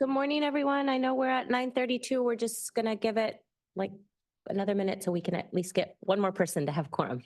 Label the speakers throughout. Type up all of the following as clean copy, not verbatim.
Speaker 1: Good morning, everyone. I know we're at 9:32. We're just gonna give it like another minute so we can at least get one more person to have quorum.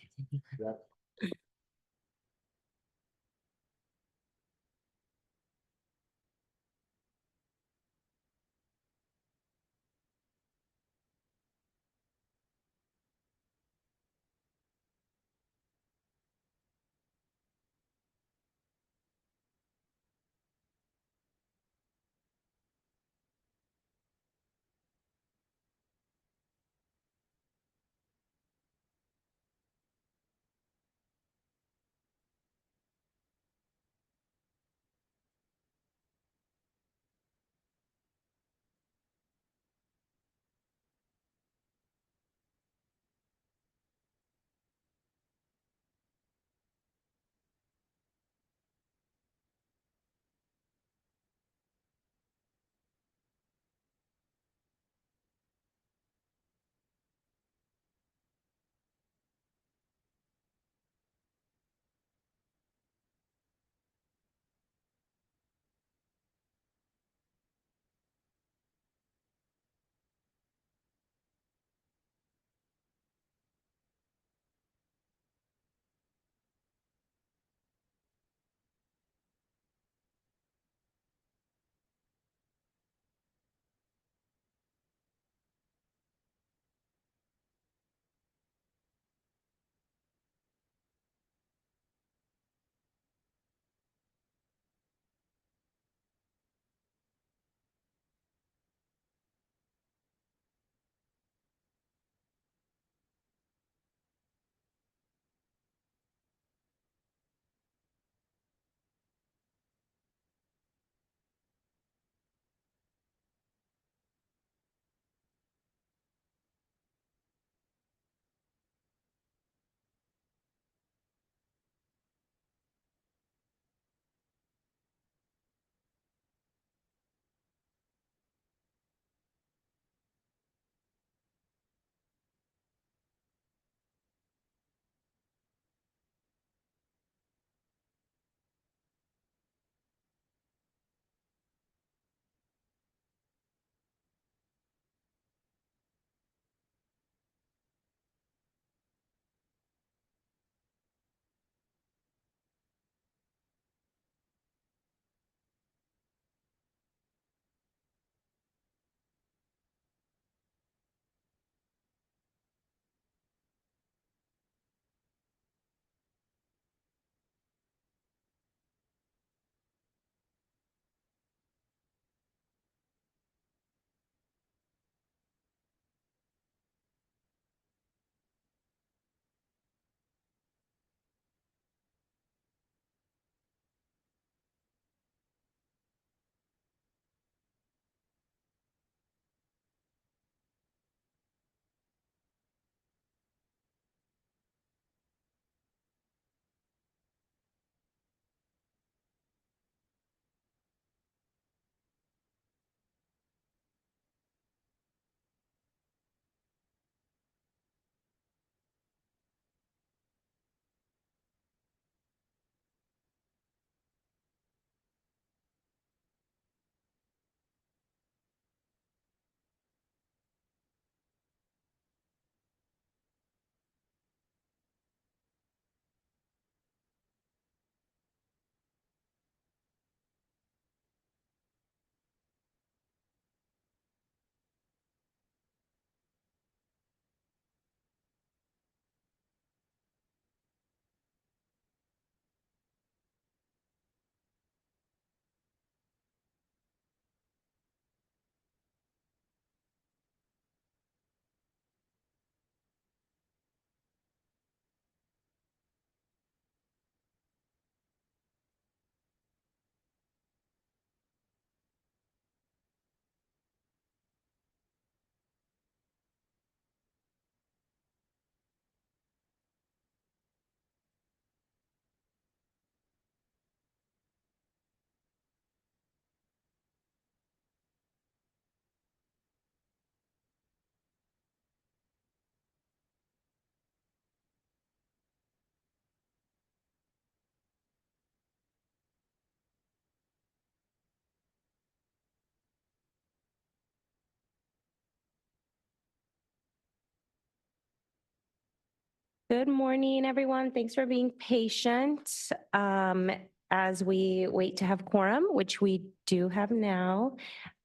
Speaker 1: Good morning, everyone. Thanks for being patient. As we wait to have quorum, which we do have now,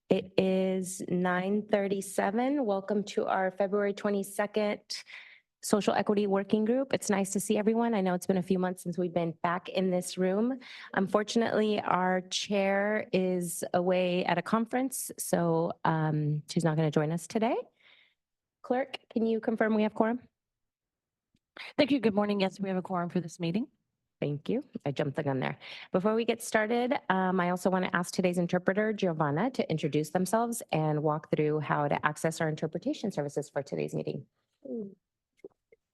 Speaker 1: it is 9:37. Welcome to our February 22nd Social Equity Working Group. It's nice to see everyone. I know it's been a few months since we've been back in this room. Unfortunately, our chair is away at a conference, so she's not going to join us today. Clerk, can you confirm we have quorum?
Speaker 2: Thank you. Good morning. Yes, we have a quorum for this meeting.
Speaker 1: Thank you. I jumped the gun there. Before we get started, I also want to ask today's interpreter, Giovanna, to introduce themselves and walk through how to access our interpretation services for today's meeting.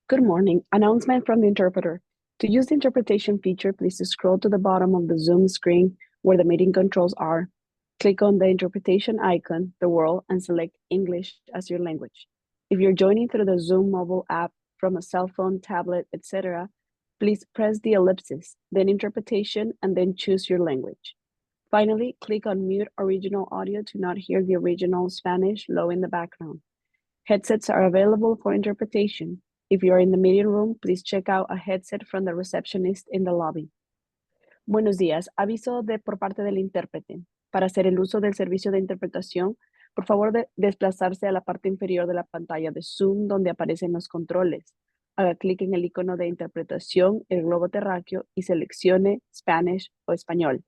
Speaker 3: Good morning. Announcement from the interpreter. To use the interpretation feature, please scroll to the bottom of the Zoom screen where the meeting controls are. Click on the interpretation icon, the world, and select English as your language. If you're joining through the Zoom mobile app from a cell phone, tablet, etc., please press the ellipsis, then interpretation, and then choose your language. Finally, click on mute original audio to not hear the original Spanish low in the background. Headsets are available for interpretation. If you are in the meeting room, please check out a headset from the receptionist in the lobby. Buenos días. Aviso por parte del intérprete. Para hacer el uso del servicio de interpretación, por favor desplazarse a la parte inferior de la pantalla de Zoom donde aparecen los controles. Haga clic en el icono de interpretación, el globo terráqueo, y seleccione Spanish o español.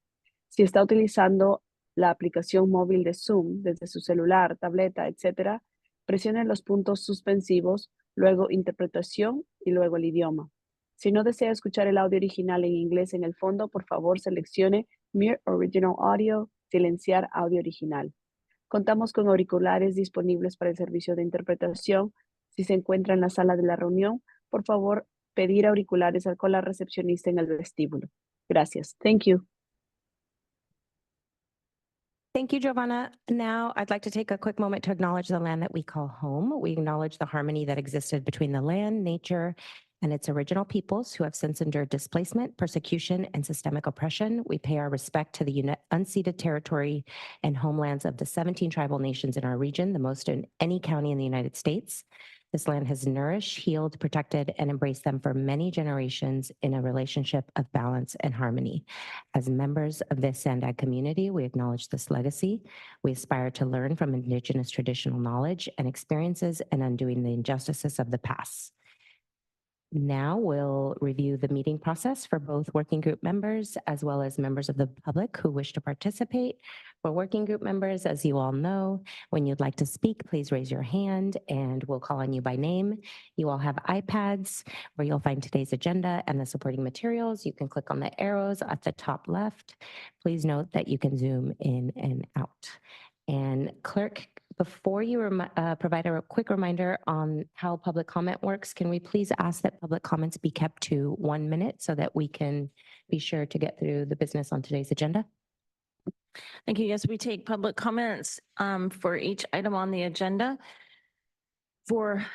Speaker 3: Si está utilizando la aplicación móvil de Zoom desde su celular, tableta, etc., presione los puntos suspensivos, luego interpretación y luego el idioma. Si no desea escuchar el audio original en inglés en el fondo, por favor seleccione Mute Original Audio, silenciar audio original. Contamos con auriculares disponibles para el servicio de interpretación. Si se encuentra en la sala de la reunión, por favor pedir auriculares con la recepcionista en el vestíbulo. Gracias. Thank you.
Speaker 1: Thank you, Giovanna. Now, I'd like to take a quick moment to acknowledge the land that we call home. We acknowledge the harmony that existed between the land, nature, and its original peoples who have since endured displacement, persecution, and systemic oppression. We pay our respect to the unceded territory and homelands of the 17 tribal nations in our region, the most in any county in the United States. This land has nourished, healed, protected, and embraced them for many generations in a relationship of balance and harmony. As members of this SANDAG community, we acknowledge this legacy. We aspire to learn from Indigenous traditional knowledge and experiences and undoing the injustices of the past. Now we'll review the meeting process for both working group members as well as members of the public who wish to participate. For working group members, as you all know, when you'd like to speak, please raise your hand and we'll call on you by name. You all have iPads where you'll find today's agenda and the supporting materials. You can click on the arrows at the top left. Please note that you can zoom in and out. And clerk, before you provide a quick reminder on how public comment works, can we please ask that public comments be kept to 1 minute so that we can be sure to get through the business on today's agenda?
Speaker 2: Thank you. Yes, we take public comments for each item on the agenda. For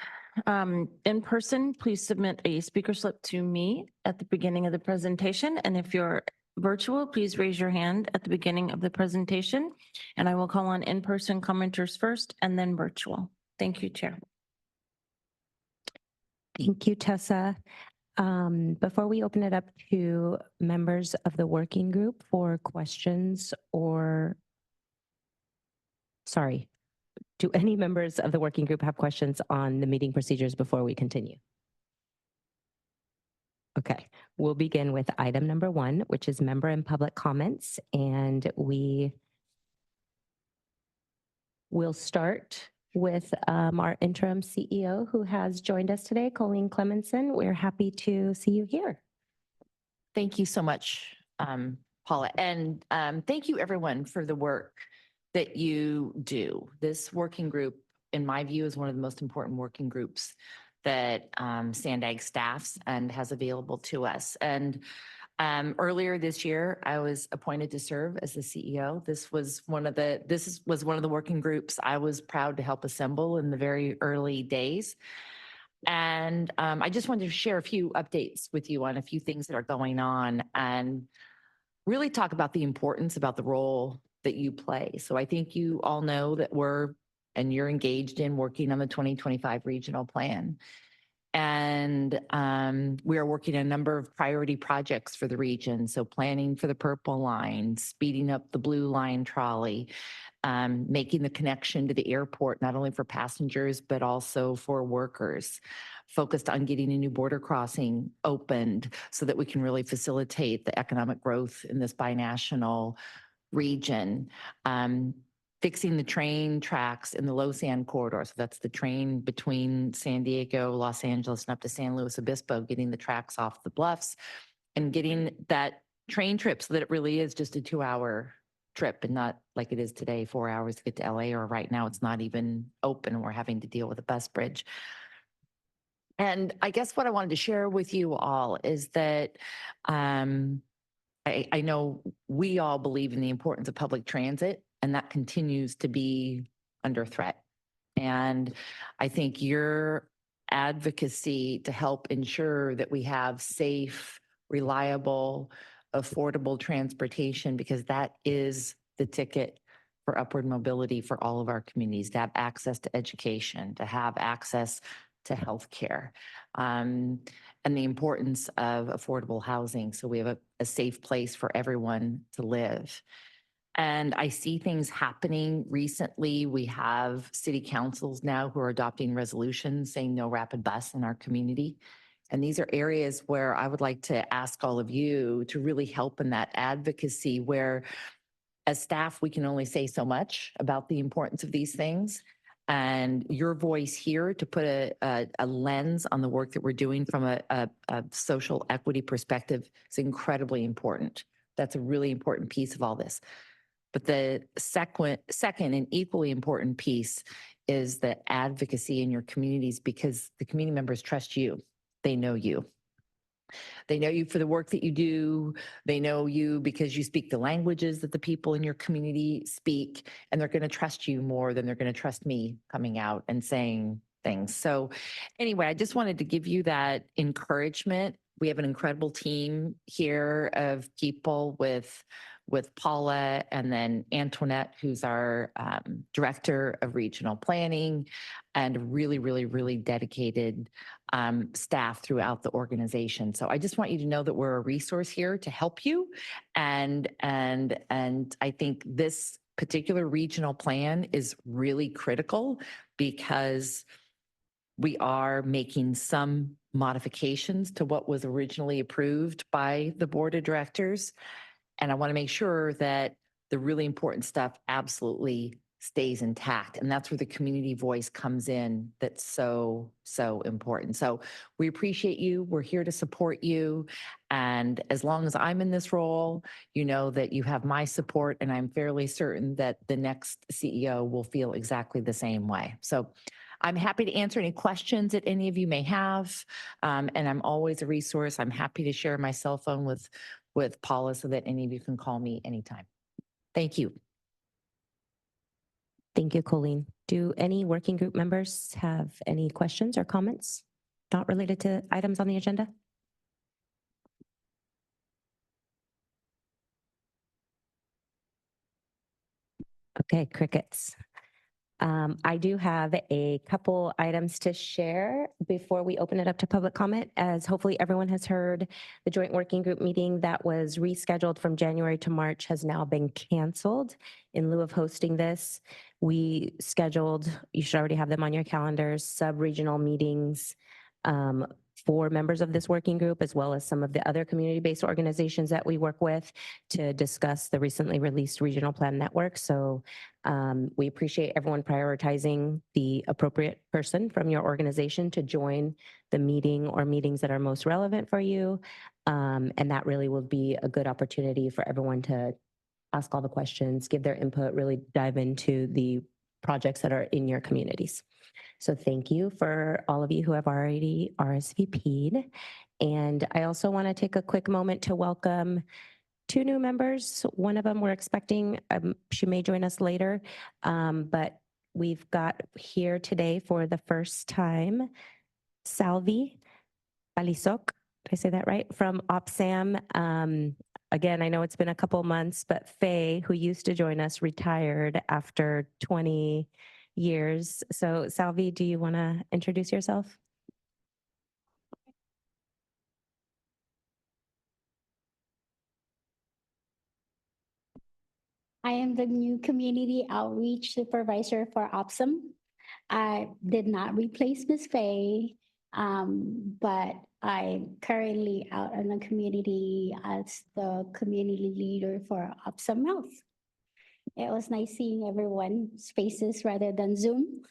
Speaker 2: in person, please submit a speaker slip to me at the beginning of the presentation. And if you're virtual, please raise your hand at the beginning of the presentation, and I will call on in-person commenters first and then virtual. Thank you, Chair.
Speaker 1: Thank you, Tessa. Before we open it up to members of the working group for questions do any members of the working group have questions on the meeting procedures before we continue? Okay, we'll begin with item number 1, which is member and public comments. And we will start with our interim CEO who has joined us today, Colleen Clemenson. We're happy to see you here.
Speaker 4: Thank you so much, Paula. And thank you everyone for the work that you do. This working group, in my view, is one of the most important working groups that SANDAG staffs and has available to us. And earlier this year, I was appointed to serve as the CEO. This was one of the working groups I was proud to help assemble in the very early days. And I just wanted to share a few updates with you on a few things that are going on and really talk about the importance about the role that you play. So I think you all know that you're engaged in working on the 2025 regional plan. And we are working on a number of priority projects for the region. So planning for the Purple Line, speeding up the Blue Line trolley, making the connection to the airport, not only for passengers, but also for workers, focused on getting a new border crossing opened so that we can really facilitate the economic growth in this binational region. Fixing the train tracks in the low sand corridor. So that's the train between San Diego, Los Angeles, and up to San Luis Obispo, getting the tracks off the bluffs and getting that train trip so that it really is just a 2-hour trip and not like it is today, 4 hours to get to LA, or right now it's not even open and we're having to deal with a bus bridge. And I guess what I wanted to share with you all is that I know we all believe in the importance of public transit, and that continues to be under threat. And I think your advocacy to help ensure that we have safe, reliable, affordable transportation, because that is the ticket for upward mobility for all of our communities, to have access to education, to have access to healthcare, and the importance of affordable housing. So we have a safe place for everyone to live. And I see things happening recently. We have city councils now who are adopting resolutions saying no rapid bus in our community. And these are areas where I would like to ask all of you to really help in that advocacy, where as staff, we can only say so much about the importance of these things. And your voice here to put a lens on the work that we're doing from a social equity perspective is incredibly important. That's a really important piece of all this. But the second and equally important piece is the advocacy in your communities, because the community members trust you. They know you. They know you for the work that you do. They know you because you speak the languages that the people in your community speak, and they're going to trust you more than they're going to trust me coming out and saying things. So anyway, I just wanted to give you that encouragement. We have an incredible team here of people with Paula, and then Antoinette, who's our director of regional planning, and really, really, really dedicated staff throughout the organization. So I just want you to know that we're a resource here to help you. And I think this particular regional plan is really critical, because we are making some modifications to what was originally approved by the board of directors. And I want to make sure that the really important stuff absolutely stays intact. And that's where the community voice comes in. That's so, so important. So we appreciate you. We're here to support you. And as long as I'm in this role, you know that you have my support, and I'm fairly certain that the next CEO will feel exactly the same way. So I'm happy to answer any questions that any of you may have. And I'm always a resource. I'm happy to share my cell phone with Paula so that any of you can call me anytime. Thank you.
Speaker 1: Thank you, Colleen. Do any working group members have any questions or comments not related to items on the agenda? Okay, crickets. I do have a couple items to share before we open it up to public comment. As hopefully everyone has heard, the joint working group meeting that was rescheduled from January to March has now been canceled. In lieu of hosting this, we scheduled, you should already have them on your calendars, sub-regional meetings for members of this working group, as well as some of the other community-based organizations that we work with, to discuss the recently released regional plan network. So we appreciate everyone prioritizing the appropriate person from your organization to join the meeting or meetings that are most relevant for you. And that really will be a good opportunity for everyone to ask all the questions, give their input, really dive into the projects that are in your communities. So thank you for all of you who have already RSVP'd. And I also want to take a quick moment to welcome 2 new members. One of them we're expecting, she may join us later, but we've got here today for the first time, Salvi Alisok, did I say that right? From OPSAM. Again, I know it's been a couple months, but Faye, who used to join us, retired after 20 years. So Salvi, do you want to introduce yourself?
Speaker 5: I am the new community outreach supervisor for OPSM. I did not replace Ms. Faye, but I'm currently out in the community as the community leader for OPSM Health. It was nice seeing everyone's faces rather than Zoom.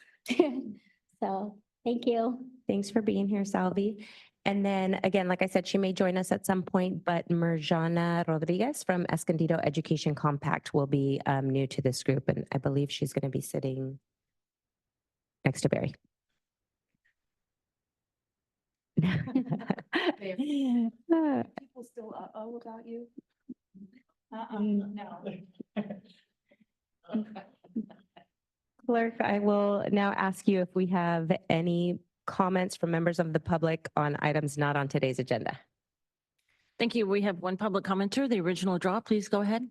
Speaker 5: So thank you.
Speaker 1: Thanks for being here, Salvi. And then again, like I said, she may join us at some point, but Mirjana Rodriguez from Escondido Education Compact will be new to this group. And I believe she's going to be sitting next to Barry.
Speaker 3: People still about you? No.
Speaker 1: Clerk, I will now ask you if we have any comments from members of the public on items not on today's agenda.
Speaker 2: Thank you. We have one public commenter, the original draw. Please go ahead.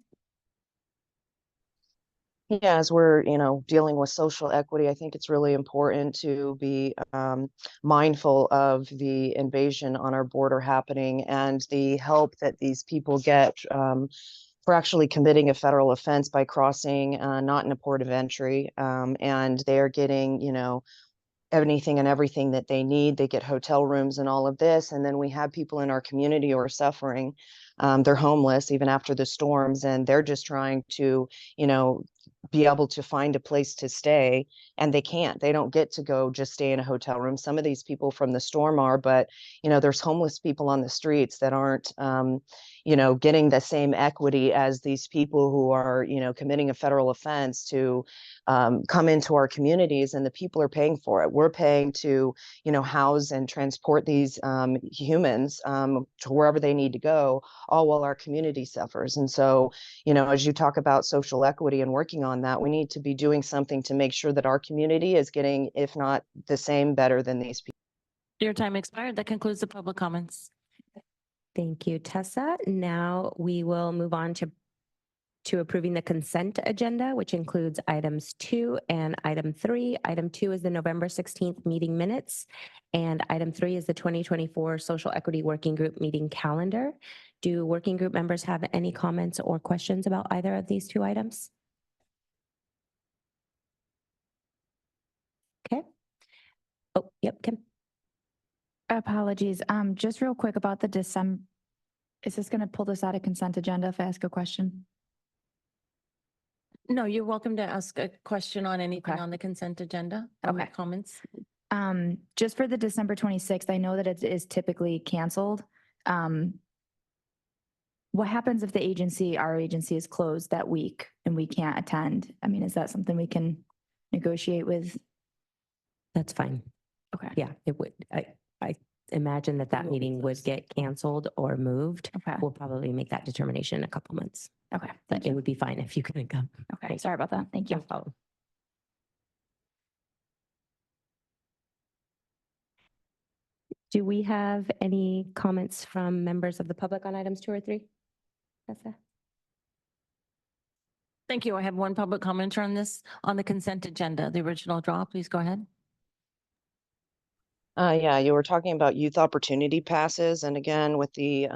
Speaker 6: Yeah, as we're, dealing with social equity, I think it's really important to be mindful of the invasion on our border happening and the help that these people get for actually committing a federal offense by crossing not in a port of entry. And they're getting, anything and everything that they need. They get hotel rooms and all of this. And then we have people in our community who are suffering. They're homeless even after the storms, and they're just trying to, be able to find a place to stay, and they can't. They don't get to go just stay in a hotel room. Some of these people from the storm are, but there's homeless people on the streets that aren't getting the same equity as these people who are committing a federal offense to come into our communities, and the people are paying for it. We're paying to house and transport these humans to wherever they need to go, all while our community suffers. And so as you talk about social equity and working on that, we need to be doing something to make sure that our community is getting, if not the same, better than these people.
Speaker 2: Your time expired. That concludes the public comments.
Speaker 1: Thank you, Tessa. Now we will move on to approving the consent agenda, which includes items 2 and item 3. Item 2 is the November 16th meeting minutes, and item 3 is the 2024 Social Equity Working Group meeting calendar. Do working group members have any comments or questions about either of these 2 items? Okay. Oh, yep, Kim.
Speaker 7: Apologies. Just real quick about the December. Is this going to pull this out of consent agenda if I ask a question?
Speaker 2: No, you're welcome to ask a question on anything
Speaker 7: Okay.
Speaker 2: on the consent agenda. or make
Speaker 7: Okay.
Speaker 2: Comments.
Speaker 7: Just for the December 26th, I know that it is typically canceled. What happens if our agency is closed that week and we can't attend? I mean, is that something we can negotiate with?
Speaker 1: That's fine.
Speaker 7: Okay.
Speaker 1: Yeah, it would. I imagine that meeting would get canceled or moved.
Speaker 7: Okay.
Speaker 1: We'll probably make that determination in a couple months,
Speaker 7: Okay.
Speaker 1: but
Speaker 7: Thank
Speaker 1: it
Speaker 7: you.
Speaker 1: would be fine if you couldn't come.
Speaker 7: Okay. Sorry about that. Thank you.
Speaker 1: No problem. Do we have any comments from members of the public on items 2 or 3? Tessa?
Speaker 2: Thank you. I have one public commenter on this, on the consent agenda, the original draw. Please go ahead.
Speaker 6: Yeah, you were talking about youth opportunity passes. And again, with the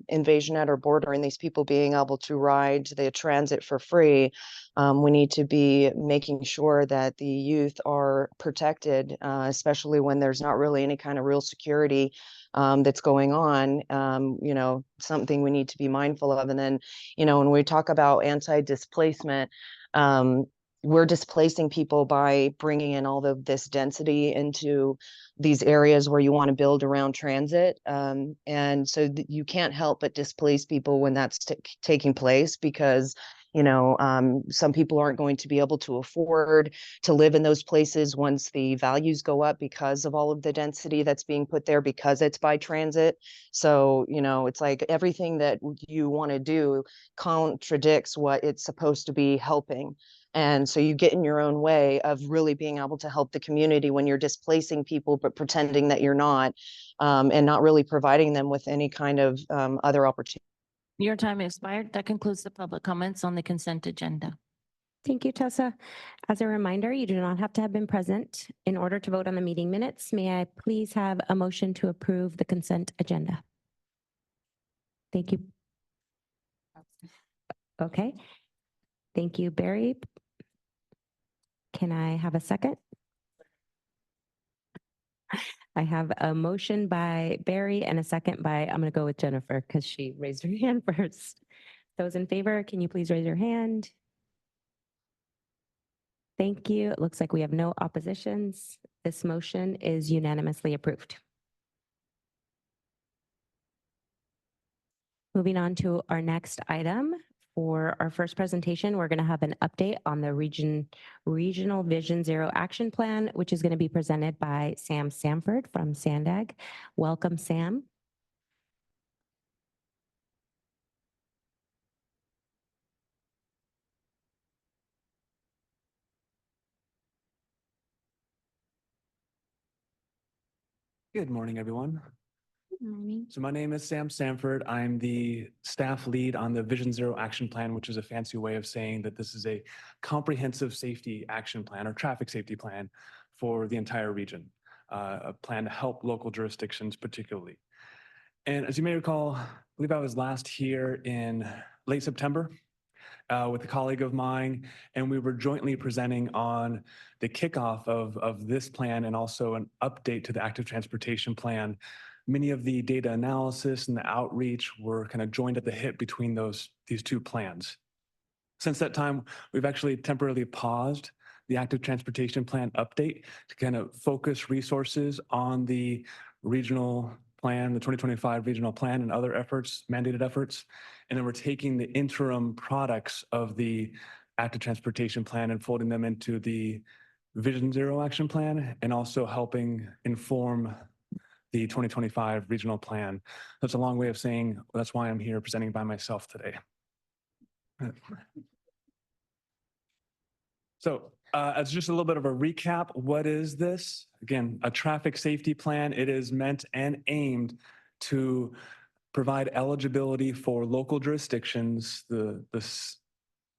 Speaker 6: invasion at our border and these people being able to ride the transit for free, we need to be making sure that the youth are protected, especially when there's not really any kind of real security that's going on, something we need to be mindful of. And then, when we talk about anti-displacement, we're displacing people by bringing in all of this density into these areas where you want to build around transit. And so you can't help but displace people when that's taking place, because some people aren't going to be able to afford to live in those places once the values go up because of all of the density that's being put there because it's by transit. So, it's like everything that you want to do contradicts what it's supposed to be helping. And so you get in your own way of really being able to help the community when you're displacing people, but pretending that you're not, and not really providing them with any kind of other opportunity.
Speaker 2: Your time expired. That concludes the public comments on the consent agenda.
Speaker 1: Thank you, Tessa. As a reminder, you do not have to have been present in order to vote on the meeting minutes. May I please have a motion to approve the consent agenda? Thank you. Okay. Thank you, Barry. Can I have a second? I have a motion by Barry and a second by, I'm going to go with Jennifer because she raised her hand first. Those in favor, can you please raise your hand? Thank you. It looks like we have no oppositions. This motion is unanimously approved. Moving on to our next item. For our first presentation, we're going to have an update on the Regional Vision Zero Action Plan, which is going to be presented by Sam Sanford from SANDAG. Welcome, Sam.
Speaker 8: Good morning, everyone.
Speaker 5: Good morning.
Speaker 8: So my name is Sam Sanford. I'm the staff lead on the Vision Zero Action Plan, which is a fancy way of saying that this is a comprehensive safety action plan or traffic safety plan for the entire region, a plan to help local jurisdictions particularly. And as you may recall, I believe I was last here in late September with a colleague of mine, and we were jointly presenting on the kickoff of this plan and also an update to the active transportation plan. Many of the data analysis and the outreach were kind of joined at the hip between these two plans. Since that time, we've actually temporarily paused the active transportation plan update to kind of focus resources on the regional plan, the 2025 regional plan and other efforts, mandated efforts. And then we're taking the interim products of the active transportation plan and folding them into the Vision Zero Action Plan and also helping inform the 2025 regional plan. That's a long way of saying that's why I'm here presenting by myself today. So as just a little bit of a recap, what is this? Again, a traffic safety plan. It is meant and aimed to provide eligibility for local jurisdictions, the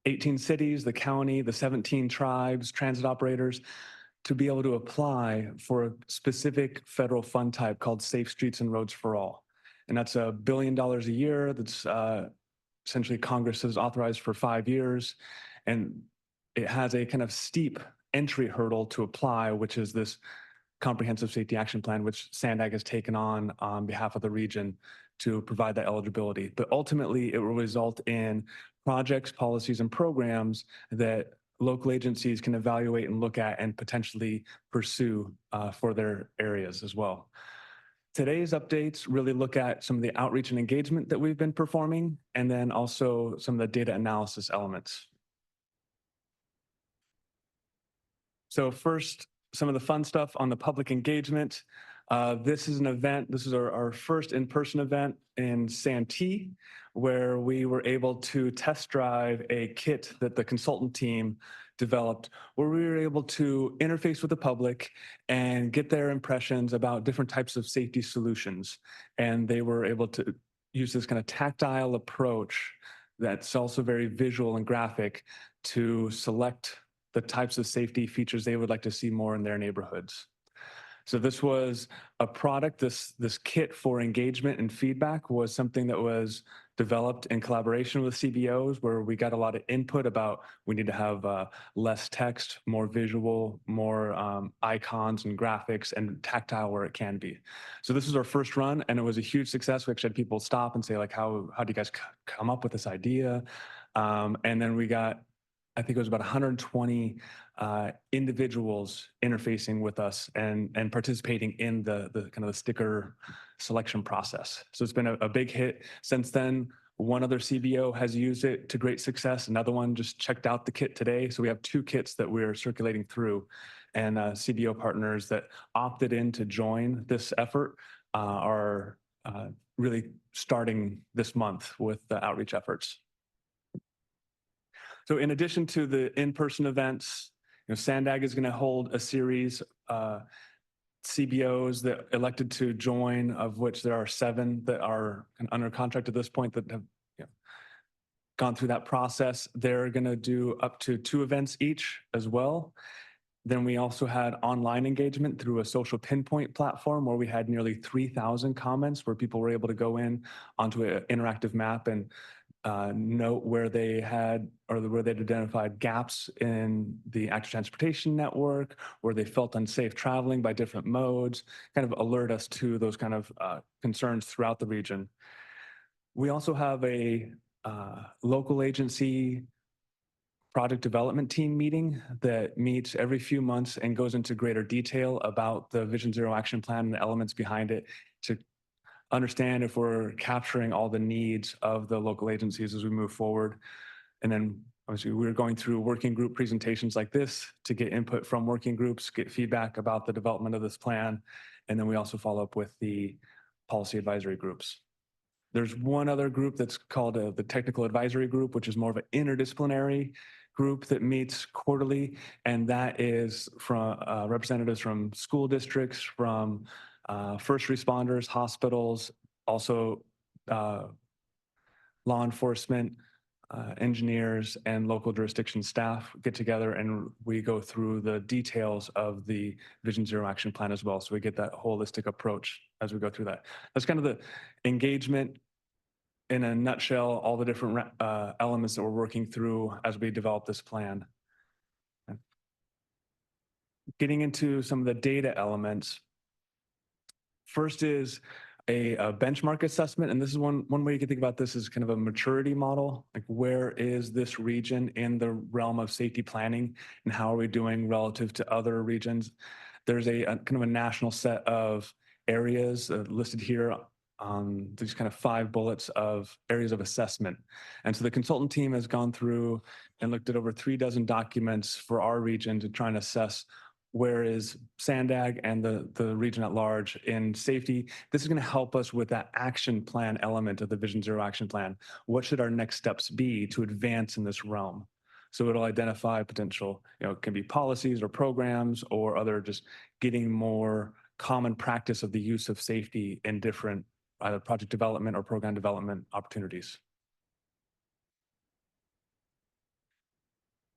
Speaker 8: 18 cities, the county, the 17 tribes, transit operators, to be able to apply for a specific federal fund type called Safe Streets and Roads for All. And that's $1 billion a year. That's essentially Congress has authorized for 5 years. And it has a kind of steep entry hurdle to apply, which is this comprehensive safety action plan, which SANDAG has taken on behalf of the region to provide that eligibility. But ultimately, it will result in projects, policies, and programs that local agencies can evaluate and look at and potentially pursue for their areas as well. Today's updates really look at some of the outreach and engagement that we've been performing, and then also some of the data analysis elements. So first, some of the fun stuff on the public engagement. This is an event, this is our first in-person event in Santee, where we were able to test drive a kit that the consultant team developed, where we were able to interface with the public and get their impressions about different types of safety solutions. And they were able to use this kind of tactile approach that's also very visual and graphic to select the types of safety features they would like to see more in their neighborhoods. So this was a product, this kit for engagement and feedback was something that was developed in collaboration with CBOs, where we got a lot of input about we need to have less text, more visual, more icons and graphics, and tactile where it can be. So this was our first run, and it was a huge success. We actually had people stop and say, like, how do you guys come up with this idea? And then we got, I think it was about 120 individuals interfacing with us and participating in the kind of the sticker selection process. So it's been a big hit. Since then, one other CBO has used it to great success. Another one just checked out the kit today. So we have 2 kits that we're circulating through, and CBO partners that opted in to join this effort are really starting this month with the outreach efforts. So in addition to the in-person events, SANDAG is going to hold a series CBOs that elected to join, of which there are 7 that are under contract at this point that have gone through that process. They're going to do up to 2 events each as well. Then we also had online engagement through a social pinpoint platform where we had nearly 3,000 comments where people were able to go in onto an interactive map and note where they had or where they'd identified gaps in the active transportation network, where they felt unsafe traveling by different modes, kind of alert us to those kind of concerns throughout the region. We also have a local agency project development team meeting that meets every few months and goes into greater detail about the Vision Zero action plan and the elements behind it to understand if we're capturing all the needs of the local agencies as we move forward. And then obviously we're going through working group presentations like this to get input from working groups, get feedback about the development of this plan. And then we also follow up with the policy advisory groups. There's one other group that's called the Technical Advisory Group, which is more of an interdisciplinary group that meets quarterly. And that is from representatives from school districts, from first responders, hospitals, also law enforcement, engineers, and local jurisdiction staff get together and we go through the details of the Vision Zero action plan as well. So we get that holistic approach as we go through that. That's kind of the engagement in a nutshell, all the different elements that we're working through as we develop this plan. Getting into some of the data elements. First is a benchmark assessment. And this is one way you can think about this is kind of a maturity model. Like where is this region in the realm of safety planning and how are we doing relative to other regions? There's a kind of a national set of areas listed here on these kind of 5 bullets of areas of assessment. And so the consultant team has gone through and looked at over 36 documents for our region to try and assess where is SANDAG and the region at large in safety. This is going to help us with that action plan element of the Vision Zero action plan. What should our next steps be to advance in this realm? So it'll identify potential, it can be policies or programs or other just getting more common practice of the use of safety in different either project development or program development opportunities.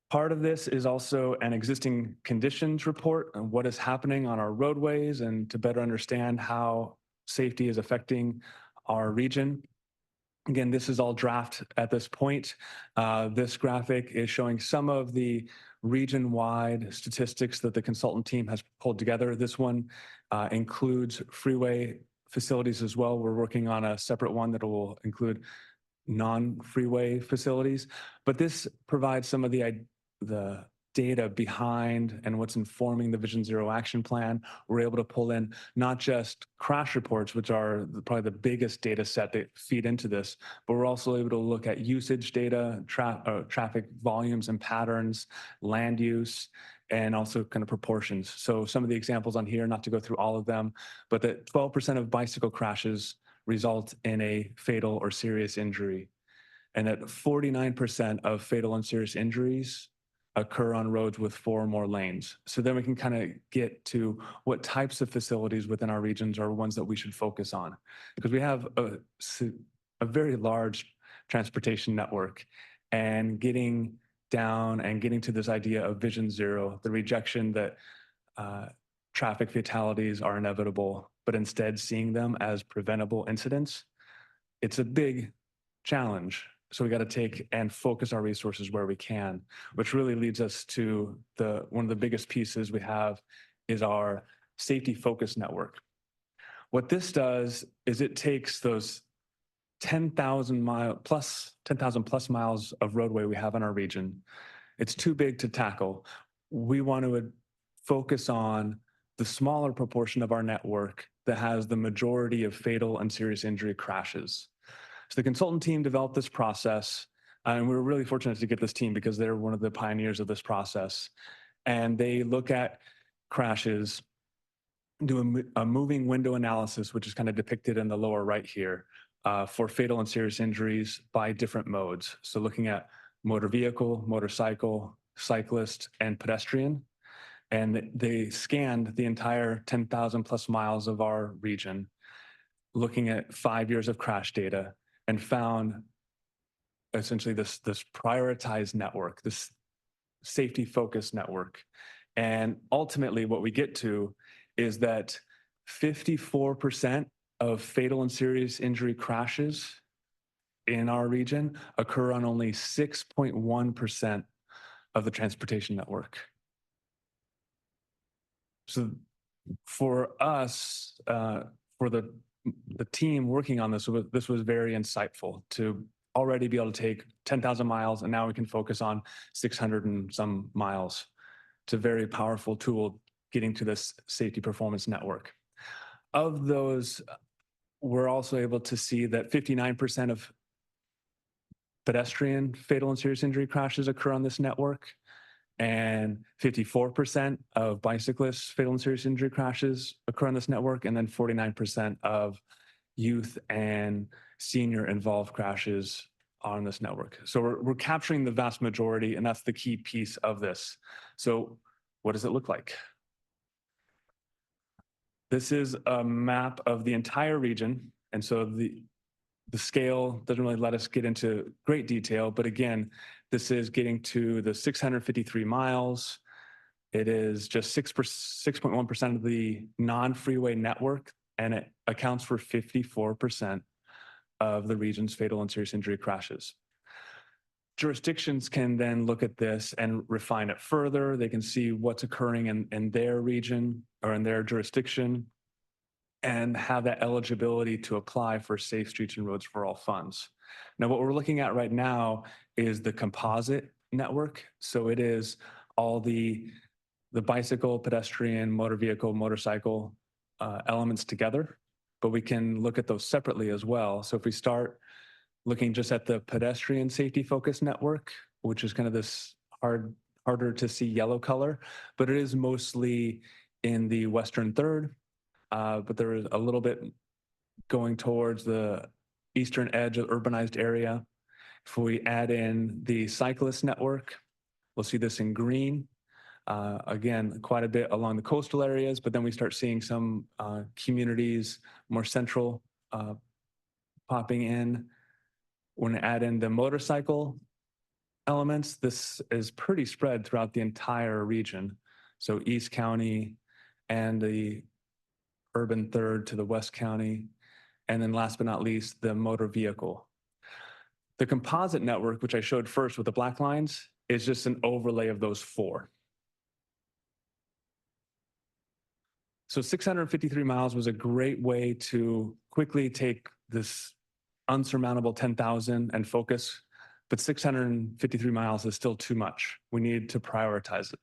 Speaker 8: Part of this is also an existing conditions report on what is happening on our roadways and to better understand how safety is affecting our region. Again, this is all draft at this point. This graphic is showing some of the region-wide statistics that the consultant team has pulled together. This one includes freeway facilities as well. We're working on a separate one that will include non-freeway facilities, but this provides some of the data behind and what's informing the Vision Zero action plan. We're able to pull in not just crash reports, which are probably the biggest data set that feed into this, but we're also able to look at usage data, traffic volumes and patterns, land use, and also kind of proportions. So some of the examples on here, not to go through all of them, but that 12% of bicycle crashes result in a fatal or serious injury, and that 49% of fatal and serious injuries occur on roads with 4 or more lanes. So then we can kind of get to what types of facilities within our regions are ones that we should focus on, because we have a very large transportation network, and getting down and getting to this idea of Vision Zero, the rejection that traffic fatalities are inevitable, but instead seeing them as preventable incidents, it's a big challenge. So we got to take and focus our resources where we can, which really leads us to one of the biggest pieces we have is our safety focus network. What this does is it takes those 10,000 plus miles of roadway we have in our region. It's too big to tackle. We want to focus on the smaller proportion of our network that has the majority of fatal and serious injury crashes. So the consultant team developed this process, and we were really fortunate to get this team because they're one of the pioneers of this process. And they look at crashes, do a moving window analysis, which is kind of depicted in the lower right here, for fatal and serious injuries by different modes. So looking at motor vehicle, motorcycle, cyclist, and pedestrian. And they scanned the entire 10,000 plus miles of our region, looking at 5 years of crash data, and found essentially this prioritized network, this safety focused network. And ultimately what we get to is that 54% of fatal and serious injury crashes in our region occur on only 6.1% of the transportation network. So for us, for the team working on this was very insightful to already be able to take 10,000 miles, and now we can focus on 600 and some miles. It's a very powerful tool getting to this safety performance network. Of those, we're also able to see that 59% of pedestrian fatal and serious injury crashes occur on this network, and 54% of bicyclists fatal and serious injury crashes occur on this network, and then 49% of youth and senior involved crashes on this network. So we're capturing the vast majority, and that's the key piece of this. So what does it look like? This is a map of the entire region, and so the scale doesn't really let us get into great detail, but again, this is getting to the 653 miles. It is just 6.1% of the non-freeway network, and it accounts for 54% of the region's fatal and serious injury crashes. Jurisdictions can then look at this and refine it further. They can see what's occurring in their region or in their jurisdiction and have that eligibility to apply for Safe Streets and Roads for All funds. Now, what we're looking at right now is the composite network. So it is all the bicycle, pedestrian, motor vehicle, motorcycle elements together, but we can look at those separately as well. So if we start looking just at the pedestrian safety focus network, which is kind of this harder to see yellow color, but it is mostly in the western third, but there is a little bit going towards the eastern edge of the urbanized area. If we add in the cyclist network, we'll see this in green. Again, quite a bit along the coastal areas, but then we start seeing some communities more central popping in. When we add in the motorcycle elements, this is pretty spread throughout the entire region. So East County and the urban third to the West County. And then last but not least, the motor vehicle. The composite network, which I showed first with the black lines, is just an overlay of those four. So 653 miles was a great way to quickly take this unsurmountable 10,000 and focus, but 653 miles is still too much. We need to prioritize it.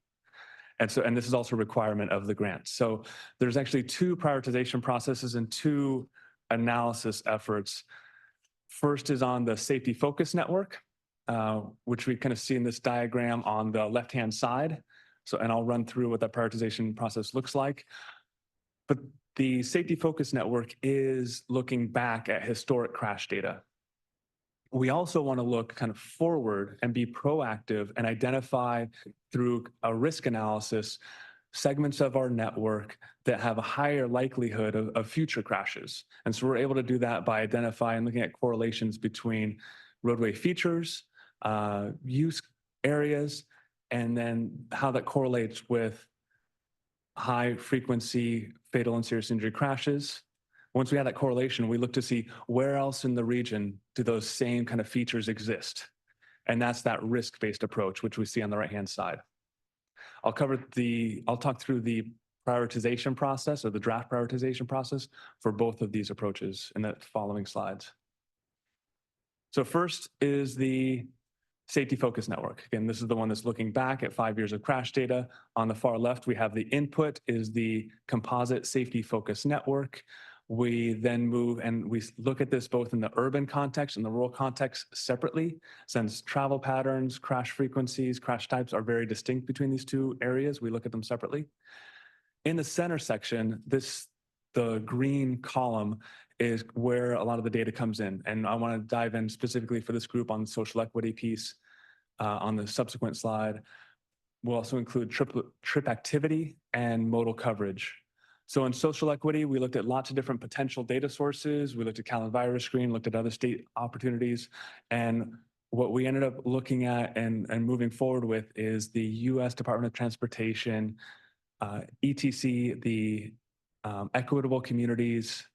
Speaker 8: And this is also a requirement of the grant. So there's actually two prioritization processes and two analysis efforts. First is on the safety focus network, which we kind of see in this diagram on the left-hand side. So, and I'll run through what that prioritization process looks like. But the safety focus network is looking back at historic crash data. We also want to look kind of forward and be proactive and identify through a risk analysis segments of our network that have a higher likelihood of future crashes. And so we're able to do that by identifying, looking at correlations between roadway features, use areas, and then how that correlates with high frequency fatal and serious injury crashes. Once we have that correlation, we look to see where else in the region do those same kind of features exist. And that's that risk-based approach, which we see on the right-hand side. I'll talk through the prioritization process or the draft prioritization process for both of these approaches in the following slides. So first is the safety focus network. Again, this is the one that's looking back at 5 years of crash data. On the far left, we have the input is the composite safety focus network. We then move and we look at this both in the urban context and the rural context separately, since travel patterns, crash frequencies, crash types are very distinct between these two areas. We look at them separately. In the center section, the green column is where a lot of the data comes in. And I want to dive in specifically for this group on the social equity piece on the subsequent slide. We'll also include trip activity and modal coverage. So in social equity, we looked at lots of different potential data sources. We looked at Kaalmada virus screen, looked at other state opportunities. And what we ended up looking at and moving forward with is the US Department of ETC, the Equitable Communities,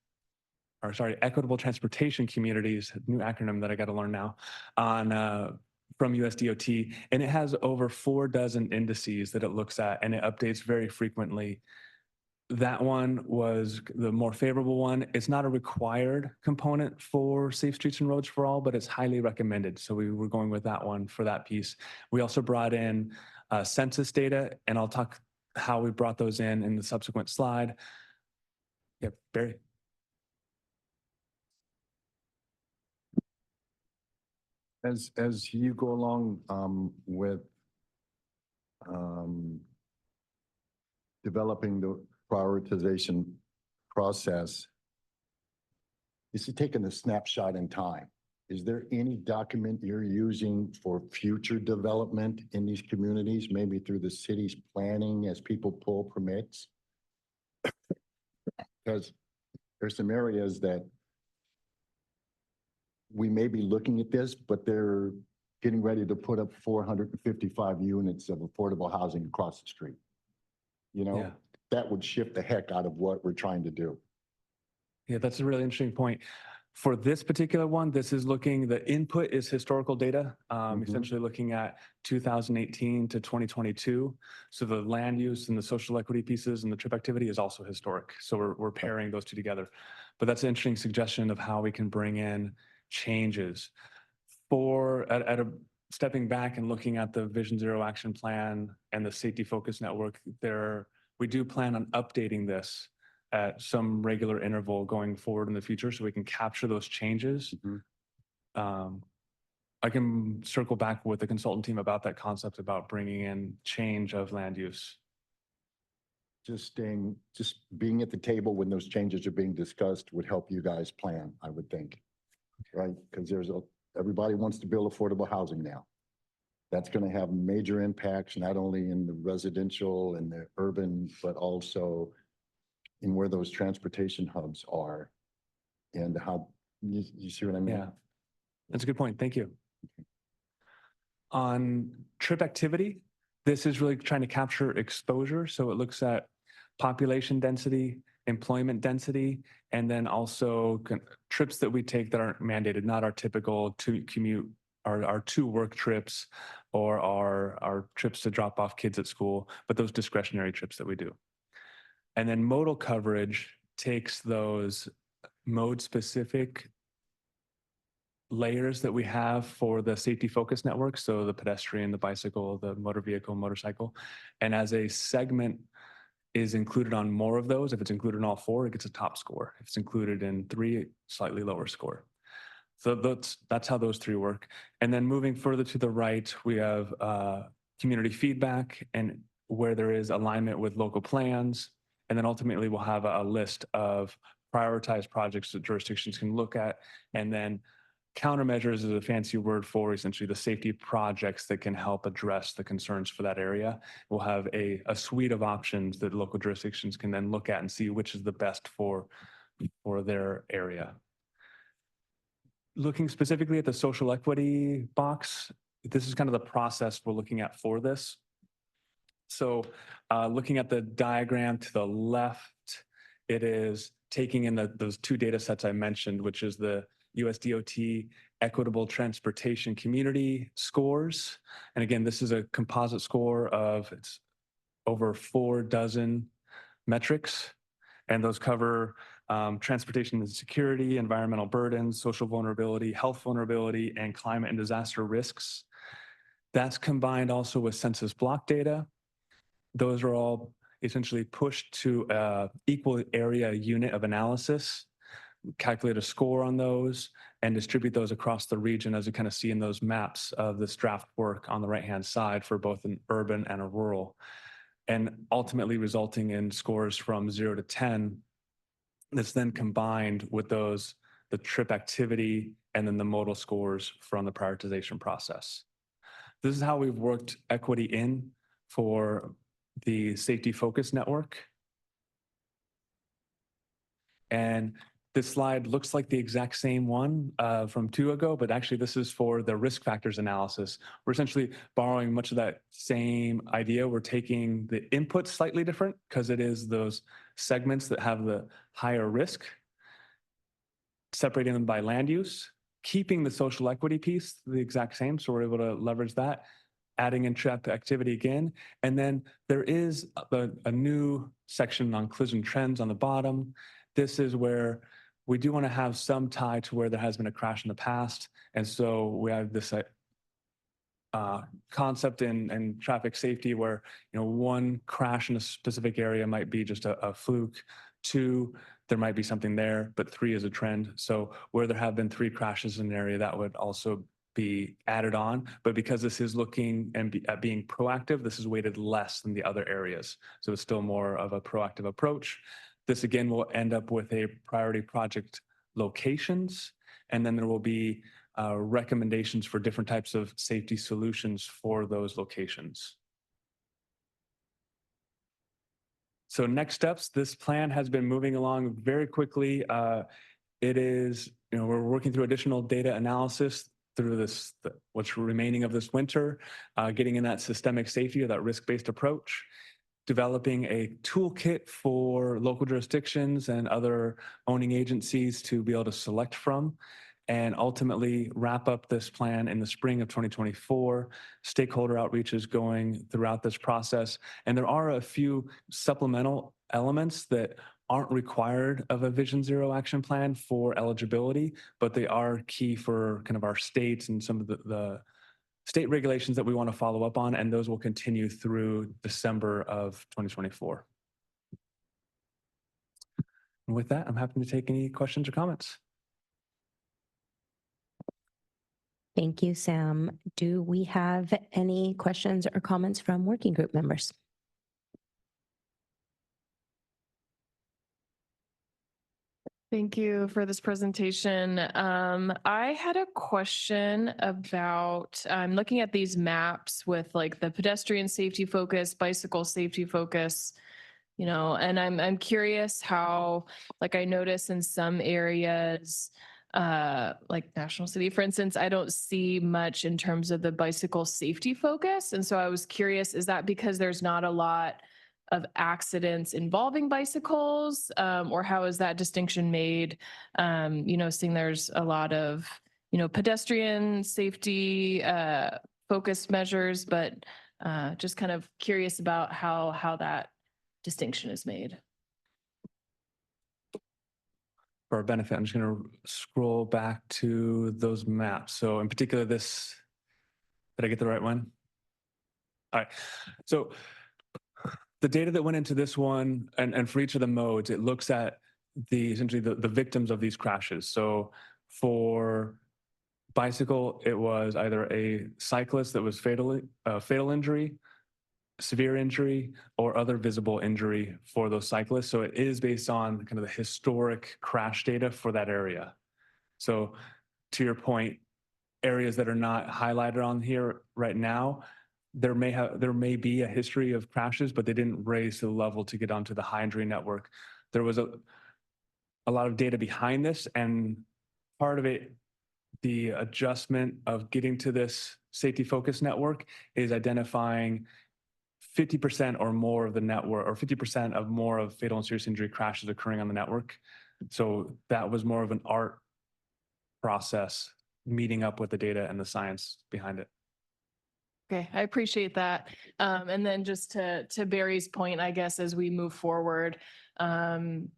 Speaker 8: equitable transportation communities, new acronym that I got to learn now, on from USDOT, and it has over 4 dozen indices that it looks at, and it updates very frequently. That one was the more favorable one. It's not a required component for Safe Streets and Roads for All, but it's highly recommended. So we were going with that one for that piece. We also brought in census data, and I'll talk how we brought those in the subsequent slide. Yeah, Barry.
Speaker 9: As you go along with developing the prioritization process, this is taking a snapshot in time. Is there any document you're using for future development in these communities, maybe through the city's planning as people pull permits? Because there's some areas that we may be looking at this, but they're getting ready to put up 455 units of affordable housing across the street. You know,
Speaker 8: Yeah.
Speaker 9: that would shift the heck out of what we're trying to do.
Speaker 8: Yeah, that's a really interesting point. For this particular one, this is looking, the input is historical data, essentially looking at 2018 to 2022. So the land use and the social equity pieces and the trip activity is also historic. So we're pairing those two together. But that's an interesting suggestion of how we can bring in changes. Stepping back and looking at the Vision Zero Action Plan and the Safety Focus Network, we do plan on updating this at some regular interval going forward in the future so we can capture those changes. I can circle back with the consultant team about that concept about bringing in change of land use.
Speaker 9: Just being at the table when those changes are being discussed would help you guys plan, I would think, right? Because everybody wants to build affordable housing now. That's going to have major impacts, not only in the residential and the urban, but also in where those transportation hubs are and how, you see what I mean?
Speaker 8: Yeah, that's a good point. Thank you. On trip activity, this is really trying to capture exposure. So it looks at population density, employment density, and then also trips that we take that aren't mandated, not our typical to commute, our to work trips or our trips to drop off kids at school, but those discretionary trips that we do. And then modal coverage takes those mode specific layers that we have for the safety focus network. So the pedestrian, the bicycle, the motor vehicle, motorcycle. And as a segment is included on more of those, if it's included in all 4, it gets a top score. If it's included in 3, slightly lower score. So that's how those 3 work. And then moving further to the right, we have community feedback and where there is alignment with local plans. And then ultimately we'll have a list of prioritized projects that jurisdictions can look at. And then countermeasures is a fancy word for essentially the safety projects that can help address the concerns for that area. We'll have a suite of options that local jurisdictions can then look at and see which is the best for their area. Looking specifically at the social equity box, this is kind of the process we're looking at for this. So looking at the diagram to the left, it is taking in those 2 data sets I mentioned, which is the USDOT equitable transportation community scores. And again, this is a composite score of it's over 4 dozen metrics. And those cover transportation and security, environmental burdens, social vulnerability, health vulnerability, and climate and disaster risks. That's combined also with census block data. Those are all essentially pushed to an equal area unit of analysis, calculate a score on those, and distribute those across the region as you kind of see in those maps of this draft work on the right-hand side for both an urban and a rural, and ultimately resulting in scores from 0 to 10 that's then combined with the trip activity and then the modal scores from the prioritization process. This is how we've worked equity in for the safety focus network. And this slide looks like the exact same one from 2 ago, but actually this is for the risk factors analysis. We're essentially borrowing much of that same idea. We're taking the inputs slightly different because it is those segments that have the higher risk. separating them by land use, keeping the social equity piece the exact same, so we're able to leverage that, adding in traffic activity again. And then there is a new section on collision trends on the bottom. This is where we do want to have some tie to where there has been a crash in the past. And so we have this concept in traffic safety where, one crash in a specific area might be just a fluke. 2, there might be something there, but 3 is a trend. So where there have been 3 crashes in an area, that would also be added on. But because this is looking at being proactive, this is weighted less than the other areas. So it's still more of a proactive approach. This again will end up with a priority project locations, and then there will be recommendations for different types of safety solutions for those locations. So next steps, this plan has been moving along very quickly. It is, we're working through additional data analysis through what's remaining of this winter, getting in that systemic safety or that risk-based approach, developing a toolkit for local jurisdictions and other owning agencies to be able to select from, and ultimately wrap up this plan in the spring of 2024. Stakeholder outreach is going throughout this process. And there are a few supplemental elements that aren't required of a Vision Zero action plan for eligibility, but they are key for kind of our states and some of the state regulations that we want to follow up on, and those will continue through December of 2024. And with that, I'm happy to take any questions or comments.
Speaker 1: Thank you, Sam. Do we have any questions or comments from working group members?
Speaker 10: Thank you for this presentation. I had a question about, I'm looking at these maps with like the pedestrian safety focus, bicycle safety focus, and I'm curious how, like I notice in some areas, like National City, for instance, I don't see much in terms of the bicycle safety focus. And so I was curious, is that because there's not a lot of accidents involving bicycles, or how is that distinction made? Seeing there's a lot of, pedestrian safety focused measures, but just kind of curious about how that distinction is made.
Speaker 8: For our benefit, I'm just going to scroll back to those maps. So in particular, did I get the right one? All right. So the data that went into this one, and for each of the modes, it looks at essentially the victims of these crashes. So for bicycle, it was either a cyclist that was fatal injury, severe injury, or other visible injury for those cyclists. So it is based on kind of the historic crash data for that area. So to your point, areas that are not highlighted on here right now, there may be a history of crashes, but they didn't raise to the level to get onto the high injury network. There was a lot of data behind this, and part of it, the adjustment of getting to this safety focus network, is identifying 50% or more of the network, or 50% of more of fatal and serious injury crashes occurring on the network. So that was more of an art process, meeting up with the data and the science behind it.
Speaker 10: Okay, I appreciate that. And then just to Barry's point, I guess, as we move forward, National